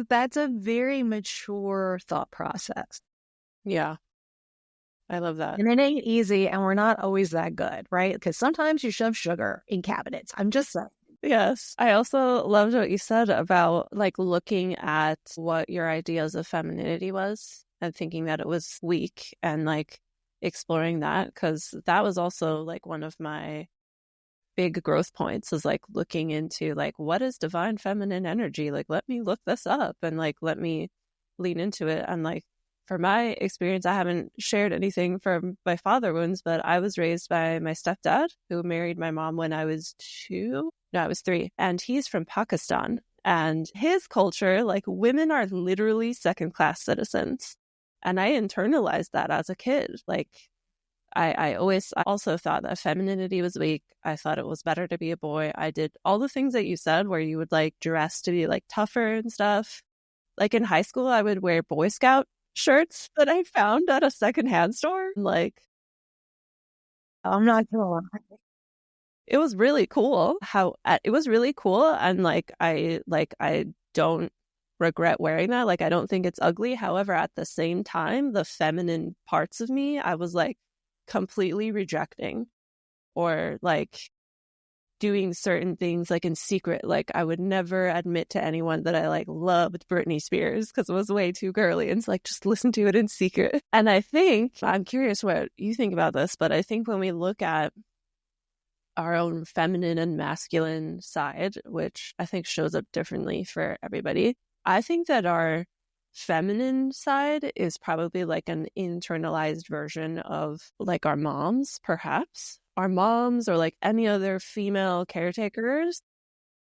That's a very mature thought process. Yeah. I love that. And it ain't easy, and we're not always that good, right? Because sometimes you shove sugar in cabinets. I'm just saying. Yes. I also loved what you said about like looking at what your ideas of femininity was and thinking that it was weak and like exploring that, because that was also like one of my big growth points, is like looking into like, what is divine feminine energy? Like, let me look this up and like, let me lean into it. And like, for my experience, I haven't shared anything from my father wounds, but I was raised by my stepdad, who married my mom when I was 2. No, I was 3. And he's from Pakistan. And his culture, like, women are literally second-class citizens. And I internalized that as a kid. Like, I also thought that femininity was weak. I thought it was better to be a boy. I did all the things that you said, where you would like dress to be like tougher and stuff. Like in high school, I would wear Boy Scout shirts that I found at a secondhand store. Like, I'm not gonna lie. it was really cool it was really cool. And I don't regret wearing that. Like, I don't think it's ugly. However, at the same time, the feminine parts of me, I was like completely rejecting, or like doing certain things like in secret. Like, I would never admit to anyone that I like loved Britney Spears because it was way too girly, and it's like, just listen to it in secret. And I think, I'm curious what you think about this, but I think when we look at our own feminine and masculine side, which I think shows up differently for everybody, I think that our feminine side is probably like an internalized version of like our moms, perhaps. Our moms, or like any other female caretakers,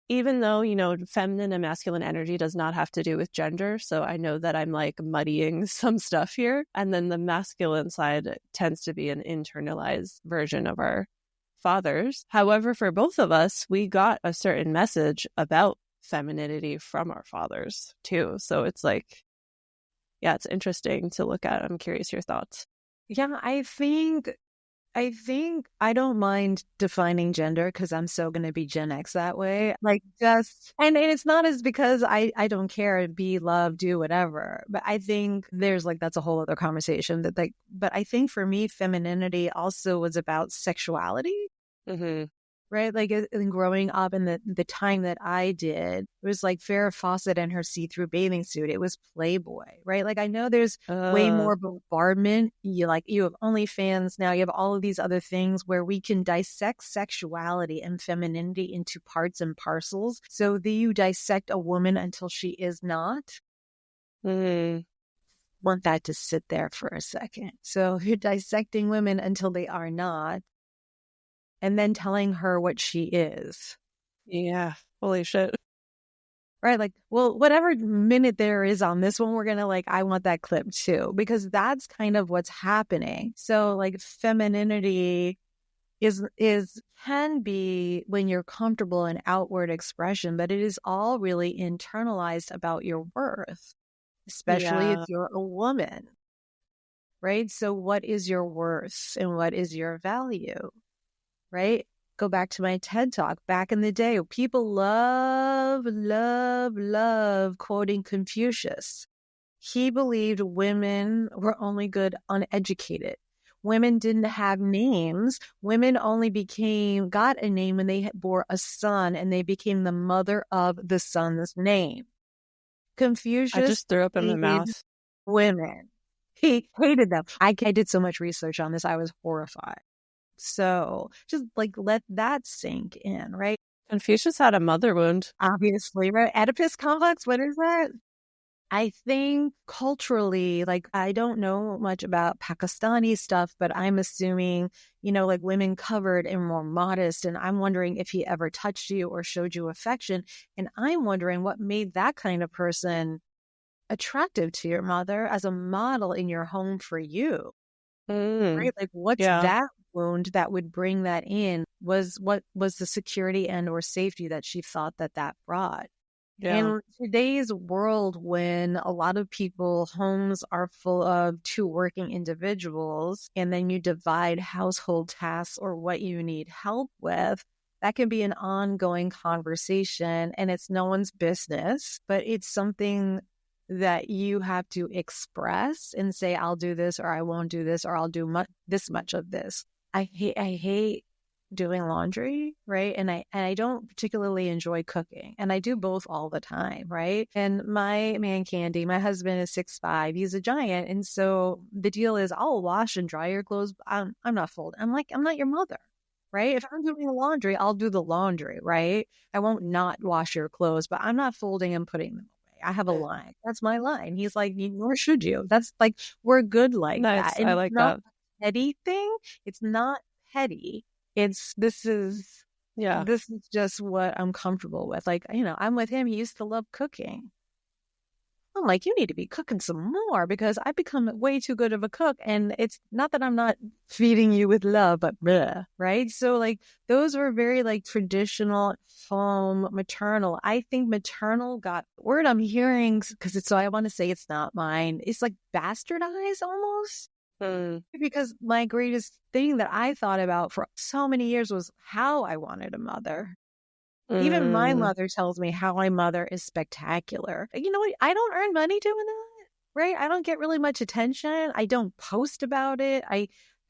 even though, you know, feminine and masculine energy does not have to do with gender. So I know that I'm like muddying some stuff here. And then the masculine side tends to be an internalized version of our fathers. However, for both of us, we got a certain message about femininity from our fathers too. So it's like, yeah, it's interesting to look at. I'm curious your thoughts. Yeah, I think I don't mind defining gender because I'm so going to be Gen X that way. Like, just, and it's not as because I don't care, be, love, do whatever. But I think there's like, that's a whole other conversation that like, but I think for me, femininity also was about sexuality. Mm-hmm. Right? Like in growing up in the time that I did, it was like Farrah Fawcett and her see-through bathing suit. It was Playboy, right? Like, I know there's way more bombardment. You have OnlyFans now. You have all of these other things where we can dissect sexuality and femininity into parts and parcels. So you dissect a woman until she is not. Want that to sit there for a second. So you're dissecting women until they are not, and then telling her what she is. Yeah. Holy shit. Right? Like, well, whatever minute there is on this one, we're going to like, I want that clip too, because that's kind of what's happening. So like femininity can be when you're comfortable in outward expression, but it is all really internalized about your worth, especially if you're a woman. Right? So what is your worth and what is your value? Right? Go back to my TED Talk back in the day. People love quoting Confucius. He believed women were only good uneducated. Women didn't have names. Women only got a name when they bore a son, and they became the mother of the son's name. Confucius, I just threw up in my mouth. Women. He hated them. I did so much research on this. I was horrified. So just like let that sink in, right? Confucius had a mother wound. Obviously, right? Oedipus complex, what is that? I think culturally, like, I don't know much about Pakistani stuff, but I'm assuming, like women covered and more modest. And I'm wondering if he ever touched you or showed you affection. And I'm wondering what made that kind of person attractive to your mother as a model in your home for you, right? Like, what's Yeah. that wound that would bring that in? What was the security and or safety that she thought that brought? Yeah. In today's world, when a lot of people, homes are full of two working individuals, and then you divide household tasks or what you need help with, that can be an ongoing conversation, and it's no one's business, but it's something that you have to express and say, I'll do this, or I won't do this, or I'll do this much of this. I hate doing laundry, right? And I don't particularly enjoy cooking, and I do both all the time, right? And my man Candy, my husband is 6'5", he's a giant, and so the deal is I'll wash and dry your clothes. I'm not folding. I'm like, I'm not your mother, right? If I'm doing the laundry, I'll do the laundry, right? I won't not wash your clothes, but I'm not folding and putting them away. I have a line. That's my line. He's like, nor should you. That's like, we're good like Nice. that. And I it's like not that. a petty thing. It's not petty. This is Yeah. just what I'm comfortable with. Like, I'm with him. He used to love cooking. I'm like, you need to be cooking some more, because I've become way too good of a cook. And it's not that I'm not feeding you with love, but bleh, right? So like, those were very like traditional home maternal. I think maternal got word I'm hearing, because I want to say it's not mine. It's like bastardized almost. Because my greatest thing that I thought about for so many years was how I wanted a mother. Even my mother tells me how I mother is spectacular. You know what? I don't earn money doing that, right? I don't get really much attention. I don't post about it.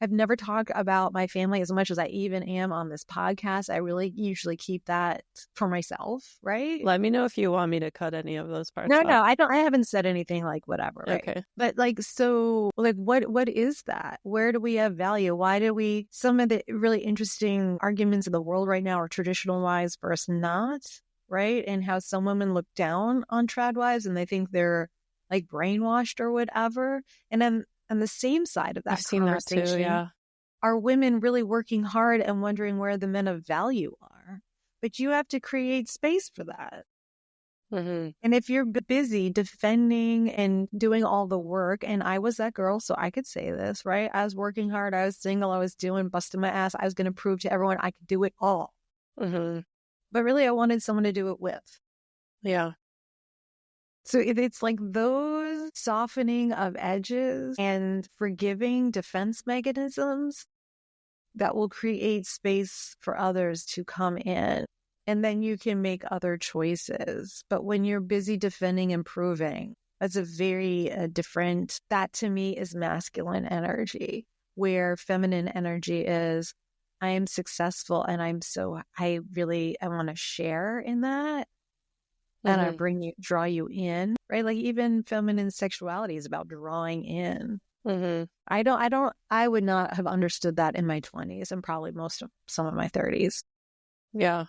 I've never talked about my family as much as I even am on this podcast. I really usually keep that for myself, right? Let me know if you want me to cut any of those parts No, out. I don't. I haven't said anything like whatever, right? Okay. But like, so like, what is that? Where do we have value? Why do we, some of the really interesting arguments in the world right now are traditional wives versus not, right? And how some women look down on trad wives and they think they're like brainwashed or whatever. And then on the same side of I've that seen that too. conversation, Yeah. are women really working hard and wondering where the men of value are? But you have to create space for that. And if you're busy defending and doing all the work, and I was that girl, so I could say this, right? I was working hard. I was single. I was busting my ass. I was going to prove to everyone I could do it all. But really, I wanted someone to do it with. Yeah. So it's like those softening of edges and forgiving defense mechanisms that will create space for others to come in. And then you can make other choices. But when you're busy defending and proving, that's a very different, that to me is masculine energy, where feminine energy is, I am successful and I want to share in that. And I draw you in, right? Like even feminine sexuality is about drawing in. I would not have understood that in my 20s and probably some of my 30s. Yeah.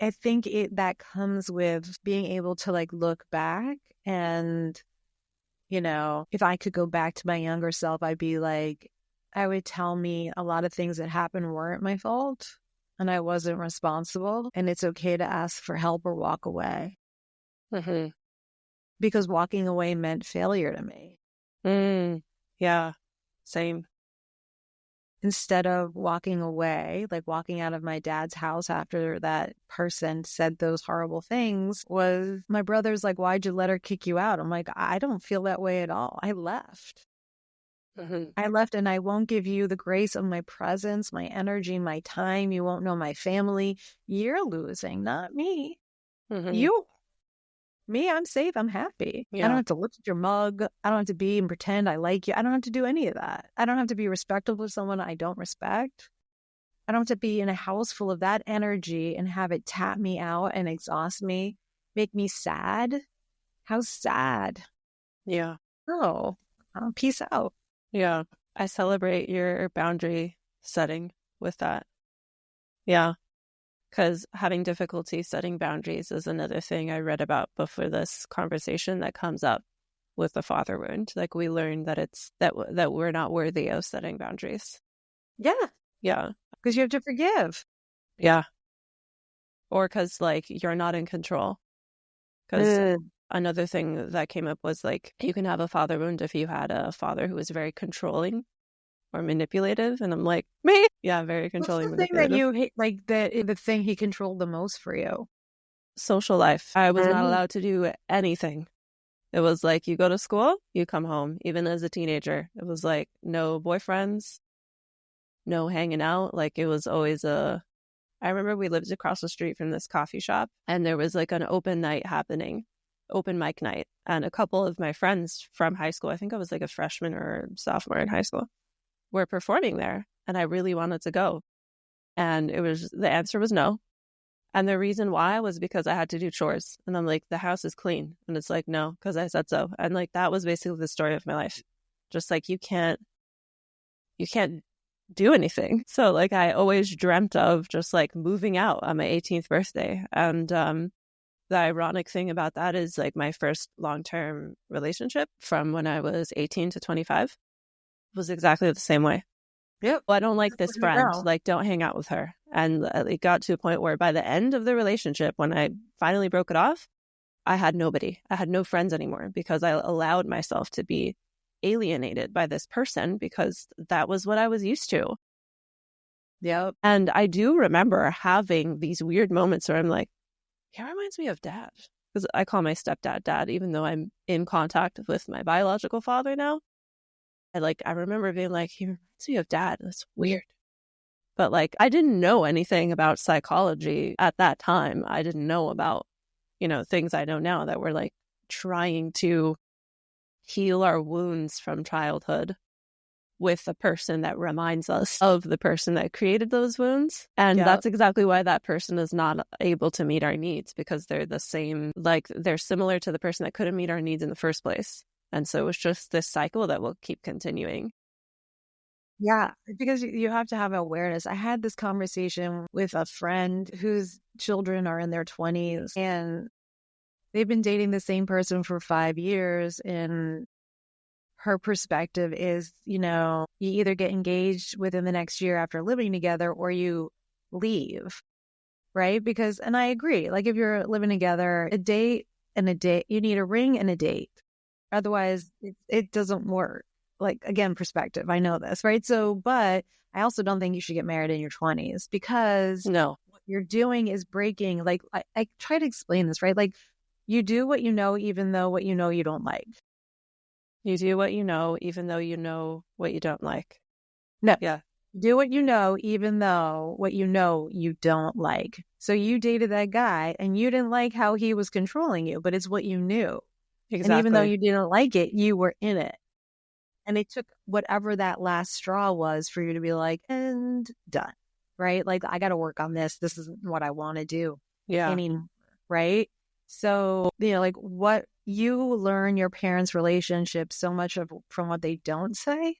I think that comes with being able to like look back and, if I could go back to my younger self, I'd be like, I would tell me a lot of things that happened weren't my fault and I wasn't responsible. And it's okay to ask for help or walk away. Because walking away meant failure to me. Yeah. Same. Instead of walking away, like walking out of my dad's house after that person said those horrible things, was my brother's like, why'd you let her kick you out? I'm like, I don't feel that way at all. I left. I left, and I won't give you the grace of my presence, my energy, my time. You won't know my family. You're losing, not me. Me, I'm safe. I'm happy. Yeah. I don't have to look at your mug. I don't have to be and pretend I like you. I don't have to do any of that. I don't have to be respectful of someone I don't respect. I don't have to be in a house full of that energy and have it tap me out and exhaust me, make me sad. How sad. Yeah. Oh, peace out. Yeah. I celebrate your boundary setting with that. Yeah. Because having difficulty setting boundaries is another thing I read about before this conversation that comes up with the father wound. Like we learn that it's that we're not worthy of setting boundaries. Yeah. Yeah. Because you have to forgive. Yeah. Or because like you're not in control. Because Another thing that came up was like, you can have a father wound if you had a father who was very controlling or manipulative. And I'm like, me? Yeah, very What's controlling, the thing that manipulative. you hate, like the thing he controlled the most for you? Social life. I was not And allowed to do anything. It was like, you go to school, you come home. Even as a teenager, it was like no boyfriends, no hanging out. Like it was always I remember we lived across the street from this coffee shop, and there was like an open night happening, open mic night. And a couple of my friends from high school, I think I was like a freshman or sophomore in high school, were performing there. And I really wanted to go. And the answer was no. And the reason why was because I had to do chores. And I'm like, the house is clean. And it's like, no, because I said so. And like, that was basically the story of my life. Just like, you can't do anything. So like, I always dreamt of just like moving out on my 18th birthday. And the ironic thing about that is like my first long-term relationship from when I was 18 to 25 was exactly the same way. yep. Well, I don't like this friend. Girl. Like, don't hang out with her. And it got to a point where by the end of the relationship, when I finally broke it off, I had nobody. I had no friends anymore because I allowed myself to be alienated by this person because that was what I was used to. Yep. And I do remember having these weird moments where I'm like, he reminds me of dad. Because I call my stepdad dad, even though I'm in contact with my biological father now. I remember being like, he reminds me of dad. That's weird. But like, I didn't know anything about psychology at that time. I didn't know about, things I know now that we're like trying to heal our wounds from childhood with a person that reminds us of the person that created those wounds. And Yep. that's exactly why that person is not able to meet our needs, because they're the same, like they're similar to the person that couldn't meet our needs in the first place. And so it's just this cycle that will keep continuing. Yeah, because you have to have awareness. I had this conversation with a friend whose children are in their 20s, and they've been dating the same person for 5 years. And her perspective is, you either get engaged within the next year after living together or you leave, right? Because, and I agree, like if you're living together, a date and a date, you need a ring and a date. Otherwise, it doesn't work. Like, again, perspective. I know this, right? So, but I also don't think you should get married in your 20s because No. what you're doing is breaking. Like, I try to explain this, right? Like, you do what you know, even though what you know you don't like. You do what you know, even though you know what you don't like. No. Yeah. Do what you know, even though what you know you don't like. So you dated that guy and you didn't like how he was controlling you, but it's what you knew. Exactly. And even though you didn't like it, you were in it. And it took whatever that last straw was for you to be like, and done, right? Like, I got to work on this. This isn't what I want to do anymore, right? So, like what you learn your parents' relationship so much of from what they don't say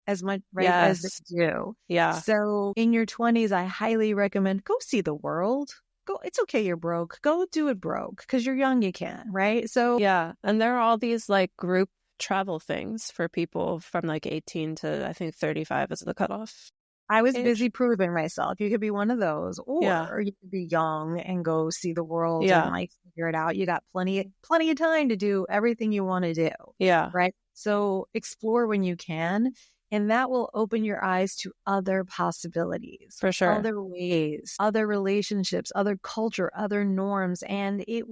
as much, right, as they do. Yeah. So in your 20s, I highly recommend go see the world. Go. It's okay you're broke. Go do it broke because you're young, you can, right? So yeah. And there are all these like group travel things for people from like 18 to I think 35 is the cutoff. I was busy proving myself. You could be one of those, or you could be young and go see the world and like figure it out. You got plenty of time to do everything you want to do. Yeah. Right. So explore when you can, and that will open your eyes to other possibilities, for sure, other ways, other relationships, other culture, other norms, and it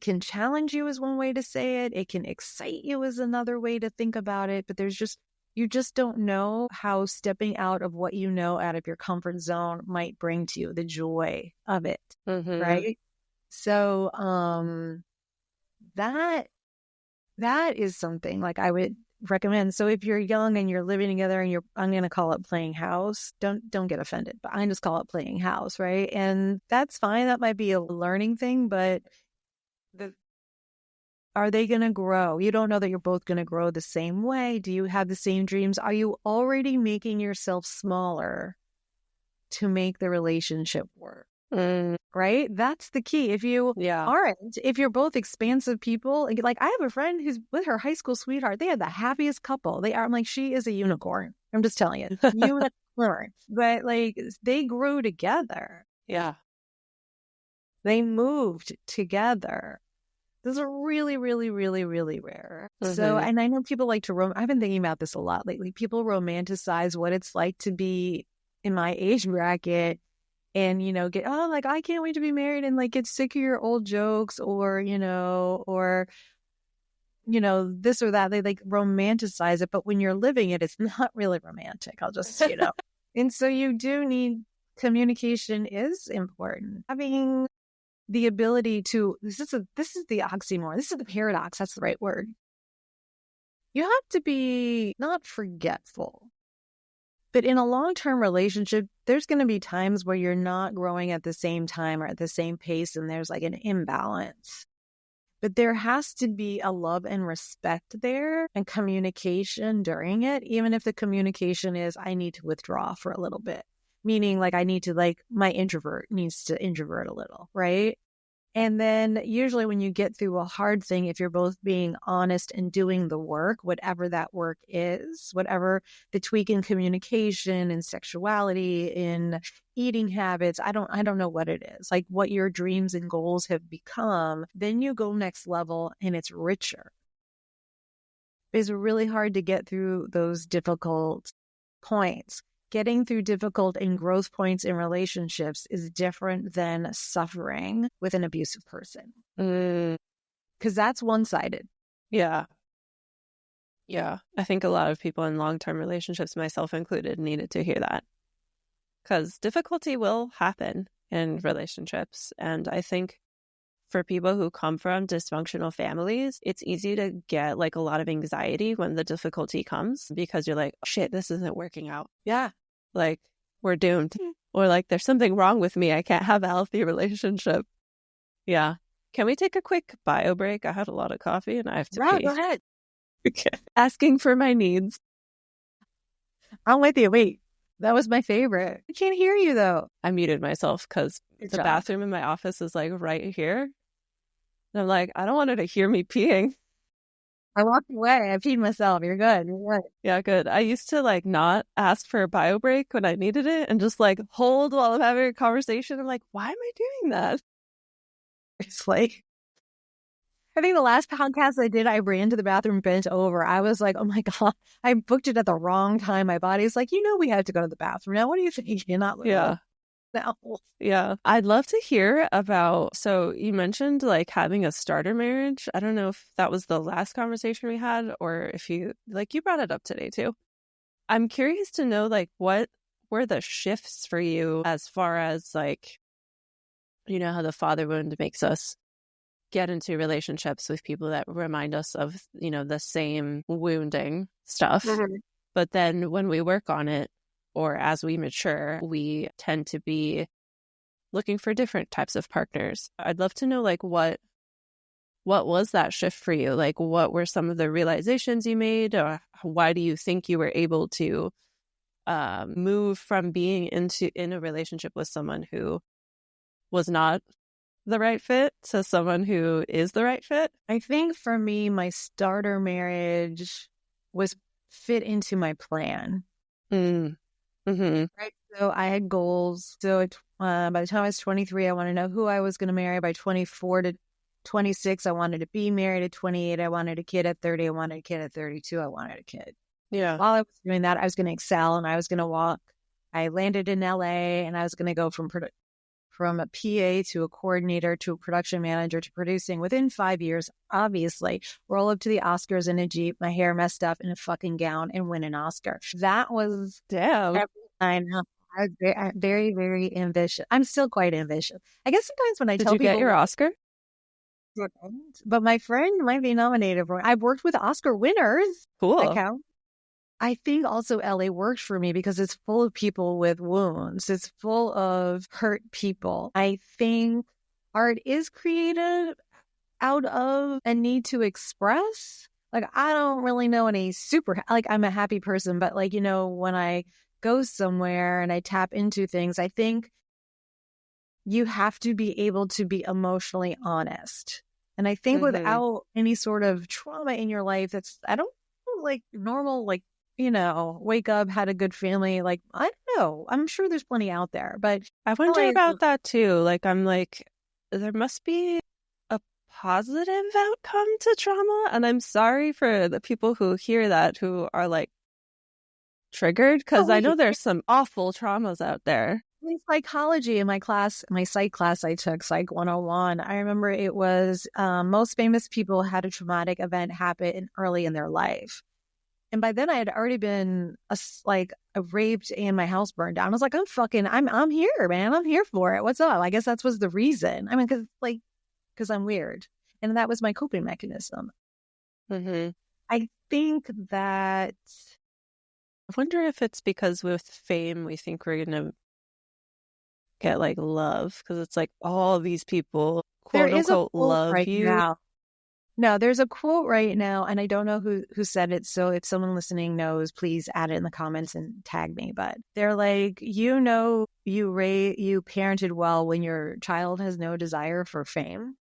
can challenge you is one way to say it. It can excite you is another way to think about it. But you just don't know how stepping out of what you know, out of your comfort zone might bring to you the joy of it. Mm-hmm. Right. So that is something like I would recommend. So if you're young and you're living together and I'm going to call it playing house, don't get offended, but I just call it playing house. Right. And that's fine. That might be a learning thing, but are they going to grow? You don't know that you're both going to grow the same way. Do you have the same dreams? Are you already making yourself smaller to make the relationship work? Right? That's the key. If you aren't, if you're both expansive people, like I have a friend who's with her high school sweetheart. They are the happiest couple. They are. I'm like, she is a unicorn. I'm just telling you, unicorn. But like they grew together. Yeah. They moved together. Those are really, really, really, really rare. So, and I know people like to I've been thinking about this a lot lately. People romanticize what it's like to be in my age bracket and, get, oh, like, I can't wait to be married, and like get sick of your old jokes, or, this or that. They like romanticize it. But when you're living it, it's not really romantic. I'll just, and so you do need communication is important. Having the ability to, this is the oxymoron. This is the paradox. That's the right word. You have to be not forgetful, but in a long-term relationship, there's going to be times where you're not growing at the same time or at the same pace, and there's like an imbalance. But there has to be a love and respect there and communication during it, even if the communication is, I need to withdraw for a little bit. Meaning, like, I need to, like, my introvert needs to introvert a little, right? And then usually when you get through a hard thing, if you're both being honest and doing the work, whatever that work is, whatever the tweak in communication and sexuality, in eating habits, I don't know what it is, like what your dreams and goals have become, then you go next level and it's richer. It's really hard to get through those difficult points. Getting through difficult and growth points in relationships is different than suffering with an abusive person. Because that's one-sided. Yeah. Yeah. I think a lot of people in long-term relationships, myself included, needed to hear that. Because difficulty will happen in relationships. And I think for people who come from dysfunctional families, it's easy to get like a lot of anxiety when the difficulty comes, because you're like, oh, shit, this isn't working out. Yeah. Like, we're doomed. Or like, there's something wrong with me. I can't have a healthy relationship. Yeah. Can we take a quick bio break? I had a lot of coffee and I have to pee. Go ahead. Okay. Asking for my needs. I'm with you. Wait, that was my favorite. I can't hear you though. I muted myself because the bathroom in my office is like right here. And I'm like, I don't want her to hear me peeing. I walked away. I peed myself. You're good. You're good. Yeah, good. I used to like not ask for a bio break when I needed it and just like hold while I'm having a conversation. I'm like, why am I doing that? It's like, I think the last podcast I did, I ran to the bathroom, bent over. I was like, oh my God, I booked it at the wrong time. My body's like, we have to go to the bathroom now. What do you think? You're not little. Yeah. No. Yeah. I'd love to hear about, so you mentioned like having a starter marriage. I don't know if that was the last conversation we had or if you brought it up today too. I'm curious to know like what were the shifts for you as far as like, how the father wound makes us get into relationships with people that remind us of, the same wounding stuff. Mm-hmm. But then when we work on it, or as we mature, we tend to be looking for different types of partners. I'd love to know, like, what was that shift for you? Like, what were some of the realizations you made? Or why do you think you were able to move from being in a relationship with someone who was not the right fit to someone who is the right fit? I think for me, my starter marriage was fit into my plan. Mm-hmm. Right. So I had goals. So by the time I was 23, I wanted to know who I was going to marry. By 24 to 26, I wanted to be married. At 28, I wanted a kid. At 30, I wanted a kid. At 32, I wanted a kid. Yeah. While I was doing that, I was going to excel and I was going to walk. I landed in LA and I was going to go from a PA to a coordinator to a production manager to producing within 5 years, obviously, roll up to the Oscars in a Jeep, my hair messed up in a fucking gown, and win an Oscar. That was damn. I know. I was very, very ambitious. I'm still quite ambitious. I guess sometimes when I tell people... Did you get your Oscar? But my friend might be nominated for it. I've worked with Oscar winners. Cool. I think also LA worked for me because it's full of people with wounds. It's full of hurt people. I think art is created out of a need to express. Like, I don't really know any I'm a happy person, but like, when I go somewhere and I tap into things, I think you have to be able to be emotionally honest. And I think without any sort of trauma in your life, I don't like normal, like, wake up, had a good family. Like, I don't know. I'm sure there's plenty out there, but I wonder about that too. Like, I'm like, there must be a positive outcome to trauma. And I'm sorry for the people who hear that who are like triggered, Oh, because I know wait. there's some awful traumas out there. In psychology, in my class, my psych class I took, Psych 101, I remember it was most famous people had a traumatic event happen early in their life. And by then I had already been raped and my house burned down. I was like, I'm here, man. I'm here for it. What's up? I guess that was the reason. I mean, because I'm weird. And that was my coping mechanism. Mm-hmm. I think that. I wonder if it's because with fame, we think we're going to get like love, because it's like all these people, There quote is a unquote, quote love right you. now. No, there's a quote right now, and I don't know who said it. So if someone listening knows, please add it in the comments and tag me. But they're like, you parented well when your child has no desire for fame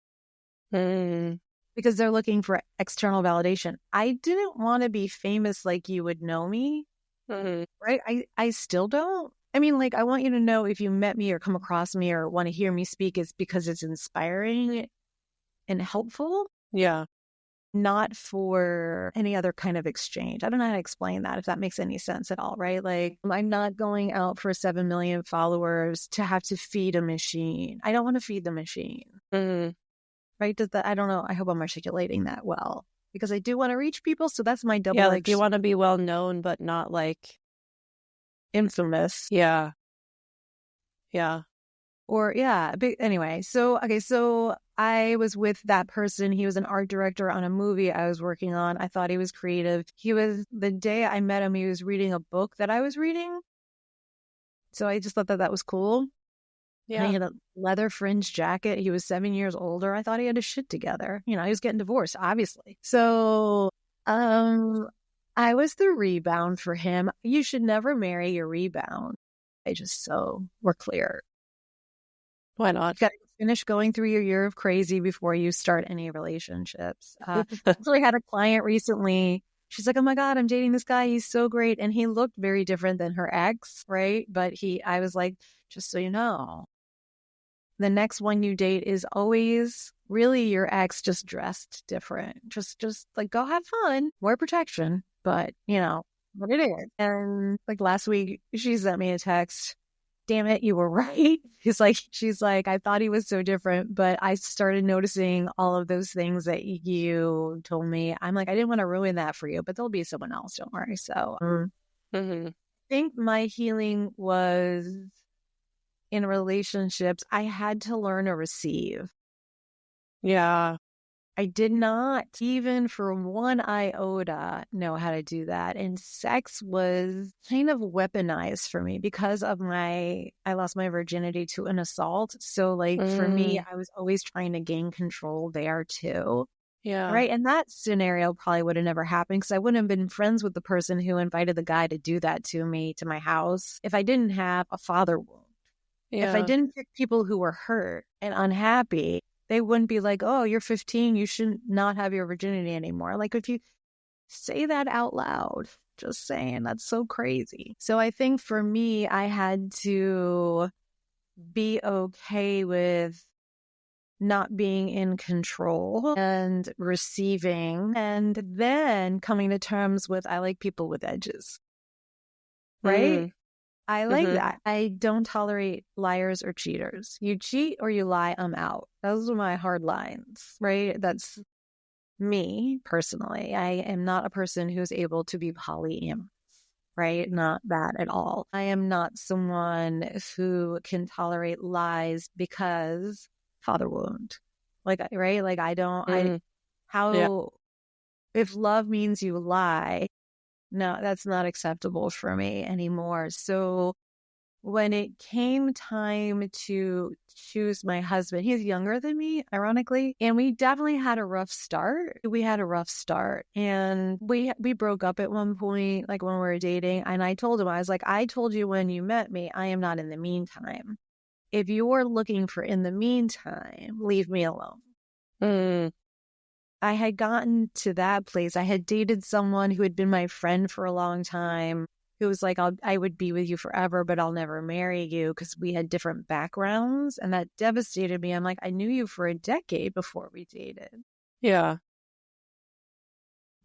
because they're looking for external validation. I didn't want to be famous like you would know me, right? I still don't. I mean, like, I want you to know if you met me or come across me or want to hear me speak, it's because it's inspiring and helpful. Yeah. Not for any other kind of exchange. I don't know how to explain that, if that makes any sense at all, right? Like, I'm not going out for 7 million followers to have to feed a machine. I don't want to feed the machine, right? I don't know. I hope I'm articulating that well because I do want to reach people. So that's my double-edged. Yeah, like you want to be well known, but not like infamous. Yeah. Yeah. Or anyway, so I was with that person. He was an art director on a movie I was working on. I thought he was creative. The day I met him, he was reading a book that I was reading. So I just thought that was cool. Yeah. And he had a leather fringe jacket. He was 7 years older. I thought he had his shit together. You know, he was getting divorced, obviously. So, I was the rebound for him. You should never marry your rebound. So we're clear. Why not? You got to finish going through your year of crazy before you start any relationships. Actually had a client recently. She's like, oh my God, I'm dating this guy. He's so great. And he looked very different than her ex, right? But I was like, just so you know, the next one you date is always really your ex, just dressed different. Just like, go have fun, more protection, but you know what it is. And like last week, she sent me a text. Damn it, you were right. She's like, I thought he was so different, but I started noticing all of those things that you told me. I'm like, I didn't want to ruin that for you, but there'll be someone else. Don't worry. So I think my healing was in relationships. I had to learn to receive. Yeah. I did not even for one iota know how to do that. And sex was kind of weaponized for me because of I lost my virginity to an assault. So like for me, I was always trying to gain control there too. Yeah. Right. And that scenario probably would have never happened because I wouldn't have been friends with the person who invited the guy to do that to me, to my house, if I didn't have a father wound. Yeah. If I didn't pick people who were hurt and unhappy, they wouldn't be like, oh, you're 15, you should not have your virginity anymore. Like if you say that out loud, just saying, that's so crazy. So I think for me, I had to be okay with not being in control and receiving, and then coming to terms with, I like people with edges, right? I like that. I don't tolerate liars or cheaters. You cheat or you lie, I'm out. Those are my hard lines, right? That's me personally. I am not a person who's able to be polyamorous, right? Not that at all. I am not someone who can tolerate lies because father wound. Like, right? Like if love means you lie, no, that's not acceptable for me anymore. So when it came time to choose my husband, he's younger than me, ironically, and we definitely had a rough start. And we broke up at one point, like when we were dating, and I told him, I was like, I told you when you met me, I am not in the meantime. If you're looking for in the meantime, leave me alone. I had gotten to that place. I had dated someone who had been my friend for a long time, who was like, I would be with you forever, but I'll never marry you, because we had different backgrounds. And that devastated me. I'm like, I knew you for a decade before we dated. Yeah.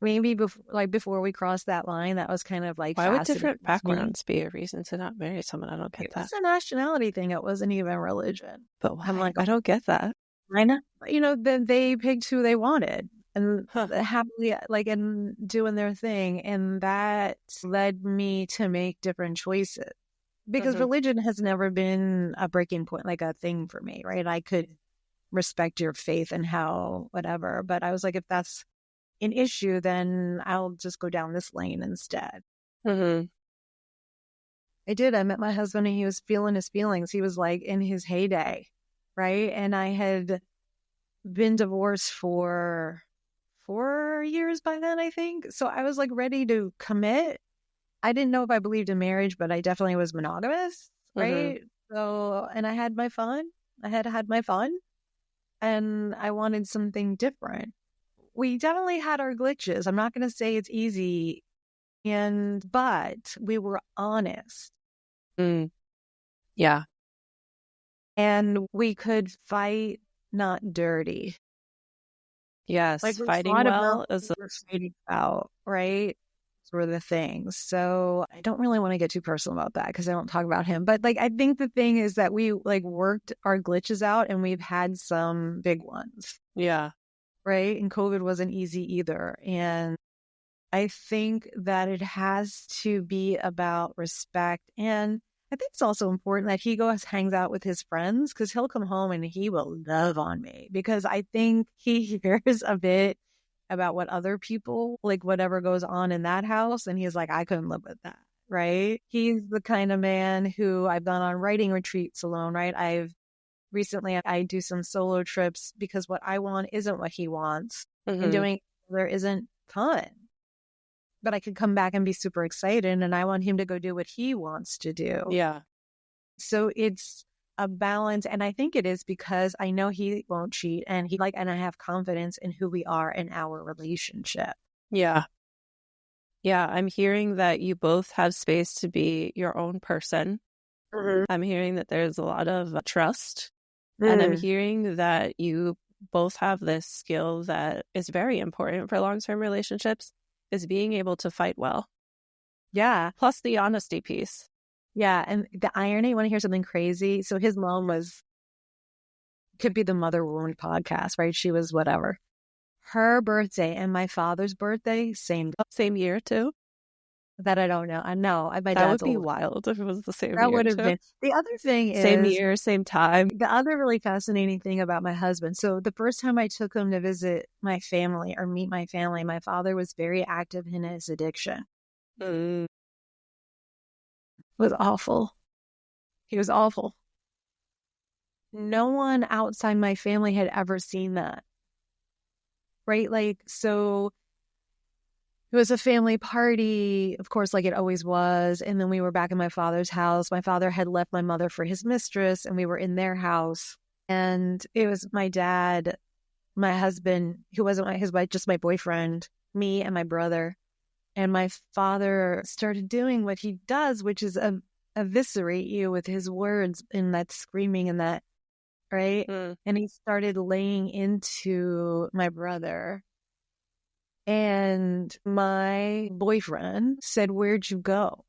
Maybe before we crossed that line, that was kind of like Why would fascinating different backgrounds be a reason to not marry someone? I don't get It that. was a nationality thing. It wasn't even religion. But why? I'm like, I don't get that. I know. Then they picked who they wanted and Huh. happily, and doing their thing. And that led me to make different choices, because religion has never been a breaking point, like a thing for me, right? I could respect your faith and how, whatever. But I was like, if that's an issue, then I'll just go down this lane instead. Mm-hmm. I did. I met my husband and he was feeling his feelings. He was like in his heyday, right? And I had been divorced for 4 years by then, I think. So I was like ready to commit. I didn't know if I believed in marriage, but I definitely was monogamous, right? So, and I had my fun. I had my fun, and I wanted something different. We definitely had our glitches. I'm not going to say it's easy, but we were honest. Yeah. And we could fight not dirty. Yes, Like, fighting well is we're fighting out, right? Those were the things. So I don't really want to get too personal about that, because I don't talk about him. But I think the thing is that we worked our glitches out, and we've had some big ones. Yeah. Right? And COVID wasn't easy either. And I think that it has to be about respect. And I think it's also important that he hangs out with his friends, because he'll come home and he will love on me, because I think he hears a bit about what other people, whatever goes on in that house. And he's like, I couldn't live with that. Right? He's the kind of man who I've gone on writing retreats alone, right? Recently, I do some solo trips, because what I want isn't what he wants. And doing there isn't fun. But I could come back and be super excited, and I want him to go do what he wants to do. Yeah. So it's a balance. And I think it is because I know he won't cheat, and and I have confidence in who we are in our relationship. Yeah. Yeah. I'm hearing that you both have space to be your own person. I'm hearing that there's a lot of trust. And I'm hearing that you both have this skill that is very important for long-term relationships, is being able to fight well. Yeah. Plus the honesty piece. Yeah. And the irony, want to hear something crazy? So his mom could be the Mother Wound podcast, right? She was whatever. Her birthday and my father's birthday, same year too? That I don't know. I know. My that dad's would be old. wild if it was the same year. That would have too. been. The other thing is... Same year, same time. The other really fascinating thing about my husband. So the first time I took him to visit my family or meet my family, my father was very active in his addiction. It was awful. He was awful. No one outside my family had ever seen that. Right? So it was a family party, of course, like it always was. And then we were back in my father's house. My father had left my mother for his mistress, and we were in their house. And it was my dad, my husband, who wasn't his wife, just my boyfriend, me and my brother. And my father started doing what he does, which is eviscerate you with his words, and that screaming and that, right? And he started laying into my brother. And my boyfriend said, "Where'd you go?"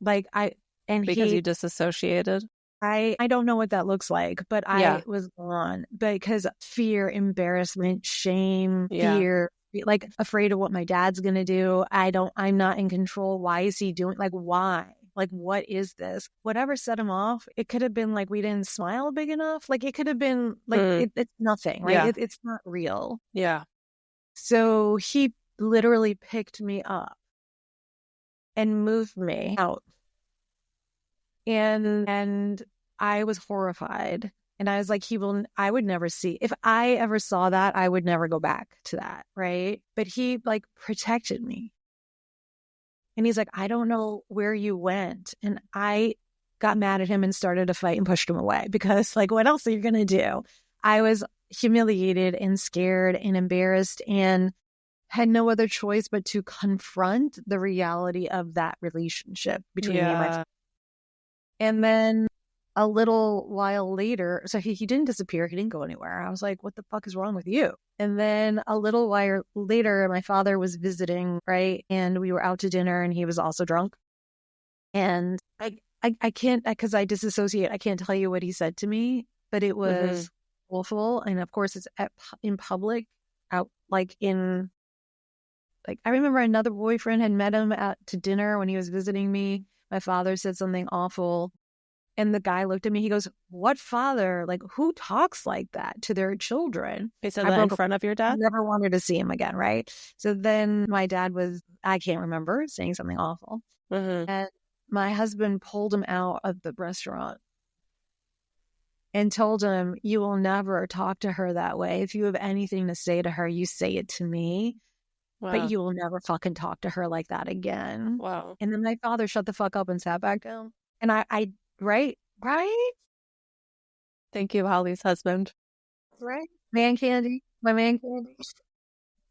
Because you disassociated? I don't know what that looks like, but I was gone because fear, embarrassment, shame, fear, afraid of what my dad's going to do. I'm not in control. Why is he doing, why? What is this? Whatever set him off, it could have been we didn't smile big enough. It could have been it's nothing, right? Yeah. It's not real. Yeah. So he literally picked me up and moved me out. And I was horrified. And I was like, I would never see, if I ever saw that, I would never go back to that, right? But he protected me. And he's like, I don't know where you went. And I got mad at him and started a fight and pushed him away, because what else are you going to do? I was humiliated and scared and embarrassed and had no other choice but to confront the reality of that relationship between me and my father. And then a little while later, so he didn't disappear. He didn't go anywhere. I was like, what the fuck is wrong with you? And then a little while later, my father was visiting, right? And we were out to dinner and he was also drunk. And I can't, because I disassociate, I can't tell you what he said to me, but it was awful. And of course, it's in public, out like in, like, I remember another boyfriend had met him out to dinner when he was visiting me. My father said something awful. And the guy looked at me, he goes, what father, like, who talks like that to their children? He said that in front of your dad? Never wanted to see him again, right? So then my dad was, I can't remember, saying something awful. And my husband pulled him out of the restaurant and told him, you will never talk to her that way. If you have anything to say to her, you say it to me. Wow. But you will never fucking talk to her like that again. Wow. And then my father shut the fuck up and sat back down. And I right? Thank you, Holly's husband. Right? Man candy. My man candy.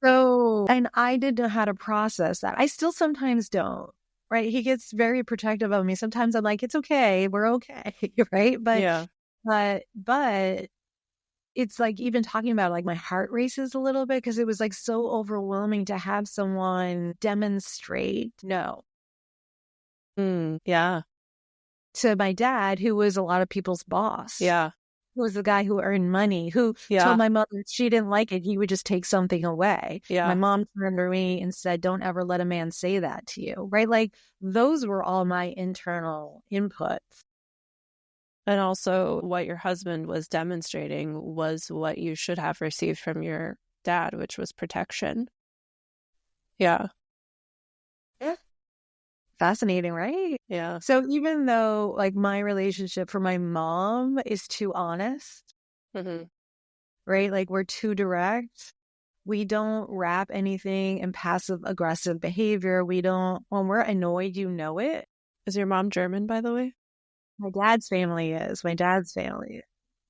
So, and I didn't know how to process that. I still sometimes don't. Right? He gets very protective of me. Sometimes I'm like, it's okay. We're okay. Right? But it's like, even talking about it, like, my heart races a little bit because it was like so overwhelming to have someone demonstrate no. Yeah. To my dad, who was a lot of people's boss. Yeah. Who was the guy who earned money, who told my mother she didn't like it, he would just take something away. Yeah. My mom turned to me and said, don't ever let a man say that to you. Right? Like, those were all my internal inputs. And also what your husband was demonstrating was what you should have received from your dad, which was protection. Yeah. Yeah. Fascinating, right? Yeah. So even though, like, my relationship for my mom is too honest, right? Like, we're too direct. We don't wrap anything in passive aggressive behavior. We don't, when we're annoyed, you know it. Is your mom German, by the way? My dad's family is. My dad's family.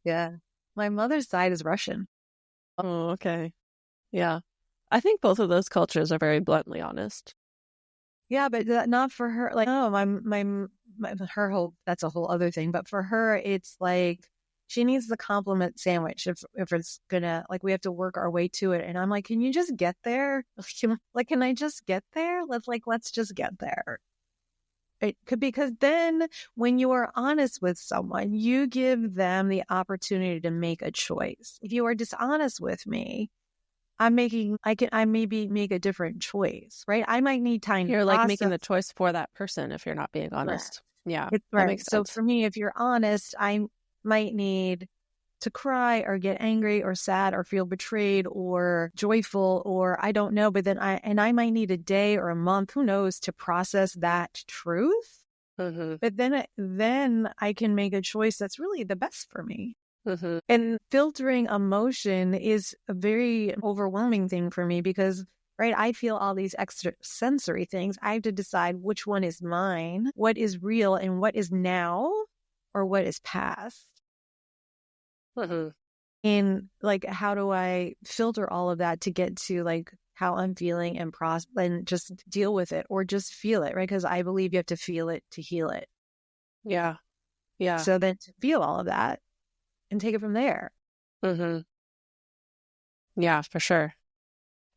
Yeah. My mother's side is Russian. Oh, okay. Yeah. I think both of those cultures are very bluntly honest. Yeah, but not for her. Like, oh, her whole, that's a whole other thing. But for her, it's like, she needs the compliment sandwich if it's gonna, like, we have to work our way to it. And I'm like, can you just get there? Like, can I just get there? Let's just get there. It could, because then when you are honest with someone, you give them the opportunity to make a choice. If you are dishonest with me, I maybe make a different choice, right? I might need time. You're like making the choice for that person if you're not being honest. Right. Yeah. That makes sense. So for me, if you're honest, I might need to cry or get angry or sad or feel betrayed or joyful, or I don't know, but then I might need a day or a month, who knows, to process that truth. But then I can make a choice that's really the best for me. And filtering emotion is a very overwhelming thing for me because, right, I feel all these extra sensory things. I have to decide which one is mine, what is real, and what is now or what is past. And, like, how do I filter all of that to get to, like, how I'm feeling and just deal with it or just feel it, right? Because I believe you have to feel it to heal it. Yeah. Yeah. So then to feel all of that and take it from there. Yeah, for sure.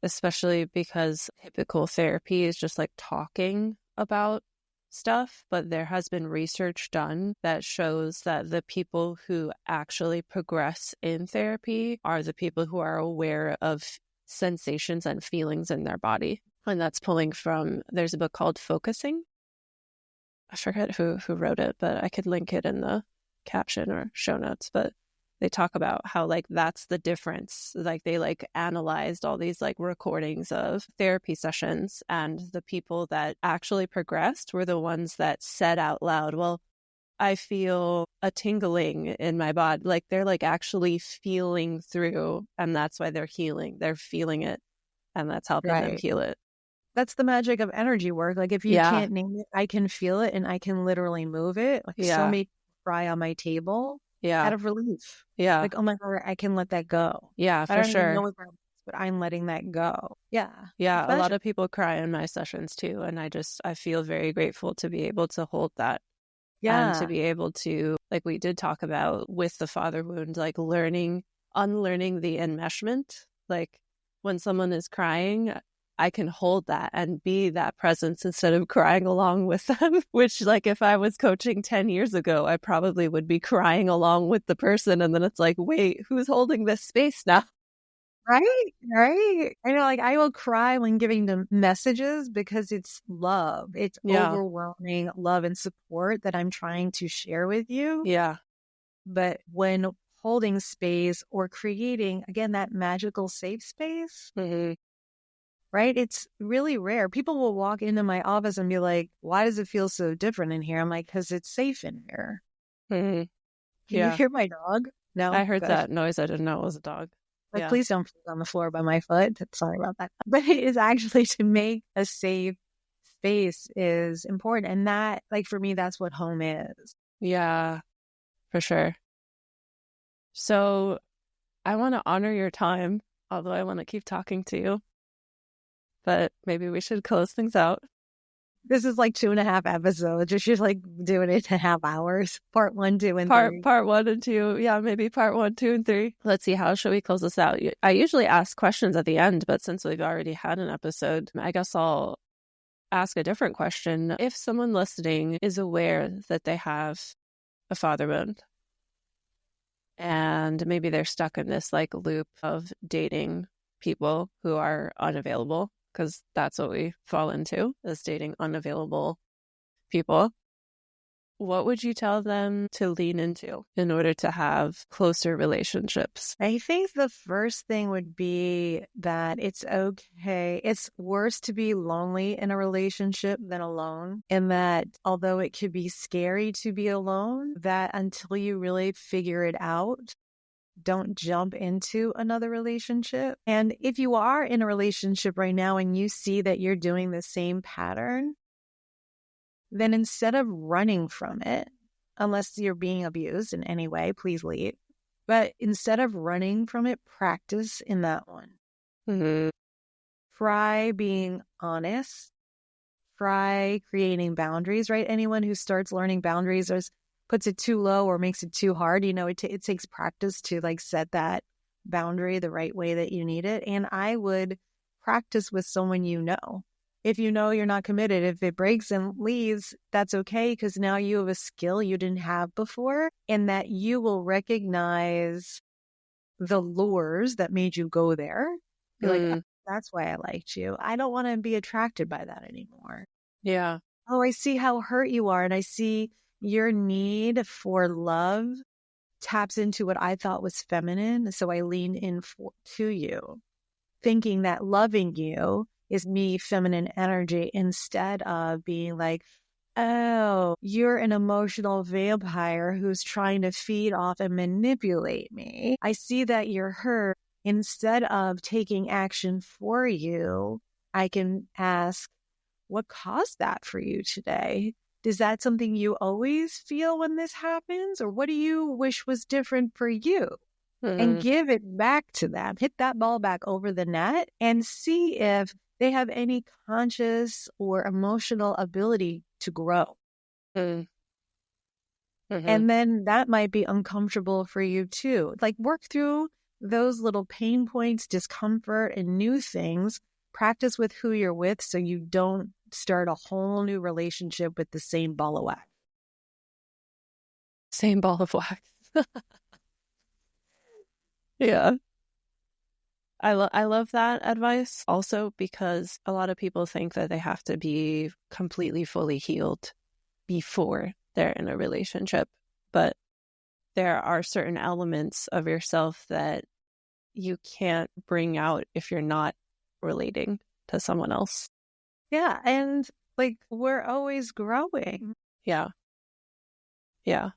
Especially because typical therapy is just like talking about stuff, but there has been research done that shows that the people who actually progress in therapy are the people who are aware of sensations and feelings in their body. And that's pulling from, there's a book called Focusing. I forget who wrote it, but I could link it in the caption or show notes. But they talk about how, like, that's the difference. Like, they, like, analyzed all these, like, recordings of therapy sessions, and the people that actually progressed were the ones that said out loud, well, I feel a tingling in my body. Like, they're, like, actually feeling through, and that's why they're healing. They're feeling it, and that's helping them heal it. That's the magic of energy work. Like, if you can't name it, I can feel it, and I can literally move it. Like, so many cry on my table. Out of relief. Like, oh my God, I can let that go. Yeah, for sure. I don't even know what that but I'm letting that go. Yeah. Yeah. A lot Pleasure. of people cry in my sessions too. And I feel very grateful to be able to hold that and to Yeah. be able to, like we did talk about with the father wound, like unlearning the enmeshment. Like when someone is crying, I can hold that and be that presence instead of crying along with them, which like if I was coaching 10 years ago, I probably would be crying along with the person. And then it's like, wait, who's holding this space now? Right. Right. I know, like I will cry when giving them messages because it's love. It's Yeah. overwhelming love and support that I'm trying to share with you. Yeah. But when holding space or creating, again, that magical safe space, Mm-hmm. right? It's really rare. People will walk into my office and be like, why does it feel so different in here? I'm like, because it's safe in here. Mm-hmm. Can you Yeah. hear my dog? I No? heard Good. that noise. I didn't know it was a dog. But Yeah. please don't fall on the floor by my foot. Sorry about that. But it is actually to make a safe space is important. And that, like for me, that's what home is. Yeah, for sure. So I want to honor your time, although I want to keep talking to you, but maybe we should close things out. This is like 2.5 episodes. You should like do it in 2.5 hours. Part 1, 2, and 3. Part 1 and 2. Yeah, maybe part 1, 2, and 3. Let's see, how should we close this out? I usually ask questions at the end, but since we've already had an episode, I guess I'll ask a different question. If someone listening is aware that they have a father wound and maybe they're stuck in this like loop of dating people who are unavailable, because that's what we fall into, is dating unavailable people, what would you tell them to lean into in order to have closer relationships? I think the first thing would be that it's okay. It's worse to be lonely in a relationship than alone. And that although it could be scary to be alone, that until you really figure it out, don't jump into another relationship. And if you are in a relationship right now and you see that you're doing the same pattern, then instead of running from it, unless you're being abused in any way, please leave. But instead of running from it, practice in that one. Mm-hmm. Try being honest. Try creating boundaries, right? Anyone who starts learning boundaries or puts it too low or makes it too hard, it takes practice to like set that boundary the right way that you need it. And I would practice with someone you know. If you know you're not committed, if it breaks and leaves, that's okay, because now you have a skill you didn't have before, and that you will recognize the lures that made you go there. Be like, oh, that's why I liked you. I don't want to be attracted by that anymore. Yeah. Oh, I see how hurt you are, and I see your need for love taps into what I thought was feminine. So I lean in to you, thinking that loving you is me feminine energy, instead of being like, oh, you're an emotional vampire who's trying to feed off and manipulate me. I see that you're hurt. Instead of taking action for you, I can ask, what caused that for you today? Is that something you always feel when this happens? Or what do you wish was different for you? And give it back to them. Hit that ball back over the net and see if they have any conscious or emotional ability to grow. And then that might be uncomfortable for you too. Like work through those little pain points, discomfort, and new things. Practice with who you're with so you don't start a whole new relationship with the same ball of wax. Same ball of wax. Yeah. I love that advice also, because a lot of people think that they have to be completely fully healed before they're in a relationship. But there are certain elements of yourself that you can't bring out if you're not relating to someone else. Yeah. And like we're always growing. Yeah. Yeah.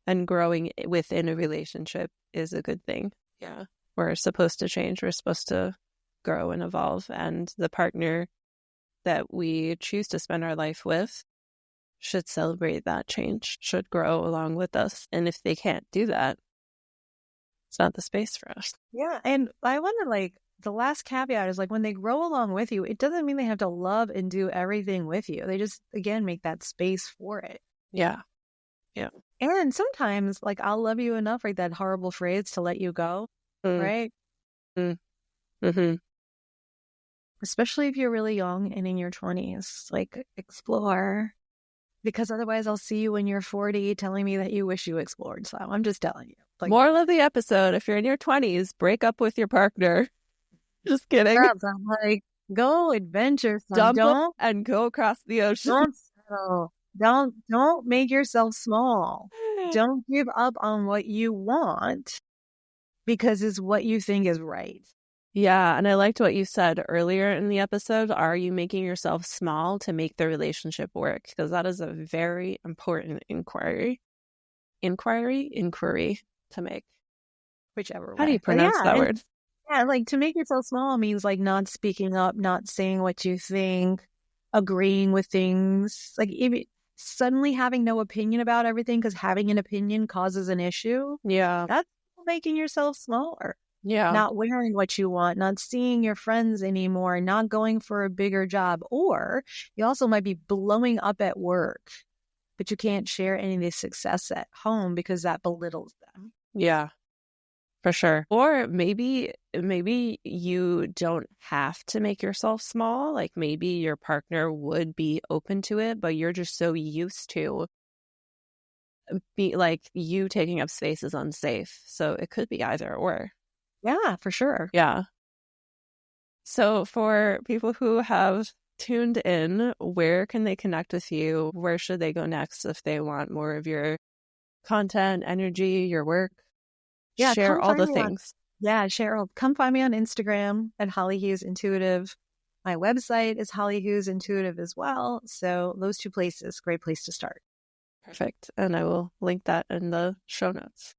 And growing within a relationship is a good thing. Yeah. We're supposed to change. We're supposed to grow and evolve. And the partner that we choose to spend our life with should celebrate that change, should grow along with us. And if they can't do that, it's not the space for us. Yeah. And I want to like the last caveat is like when they grow along with you, it doesn't mean they have to love and do everything with you. They just, again, make that space for it. Yeah. Yeah. And sometimes, like, I'll love you enough, like that horrible phrase, to let you go, right? Mm-hmm. Especially if you're really young and in your 20s, like, explore. Because otherwise I'll see you when you're 40 telling me that you wish you explored. So I'm just telling you. Like, moral of the episode, if you're in your 20s, break up with your partner. Just kidding. I'm like, go adventure. Dump them Don't and go across the ocean. Don't settle. Don't make yourself small. Don't give up on what you want because it's what you think is right. Yeah, and I liked what you said earlier in the episode. Are you making yourself small to make the relationship work? Because that is a very important inquiry to make. Whichever way. How do you pronounce that word? Yeah, like to make yourself small means like not speaking up, not saying what you think, agreeing with things. Like even suddenly having no opinion about everything because having an opinion causes an issue. Yeah. That's making yourself smaller. Yeah. Not wearing what you want, not seeing your friends anymore, not going for a bigger job. Or you also might be blowing up at work, but you can't share any of the success at home because that belittles them. Yeah, for sure. Or maybe you don't have to make yourself small. Like maybe your partner would be open to it, but you're just so used to be like you taking up space is unsafe. So it could be either or. Yeah, for sure. Yeah. So for people who have tuned in, where can they connect with you? Where should they go next if they want more of your content, energy, your work? Yeah, share all the things. Cheryl, come find me on Instagram at Holly Hughes Intuitive. My website is Holly Hughes Intuitive as well. So those two places, great place to start. Perfect. And I will link that in the show notes.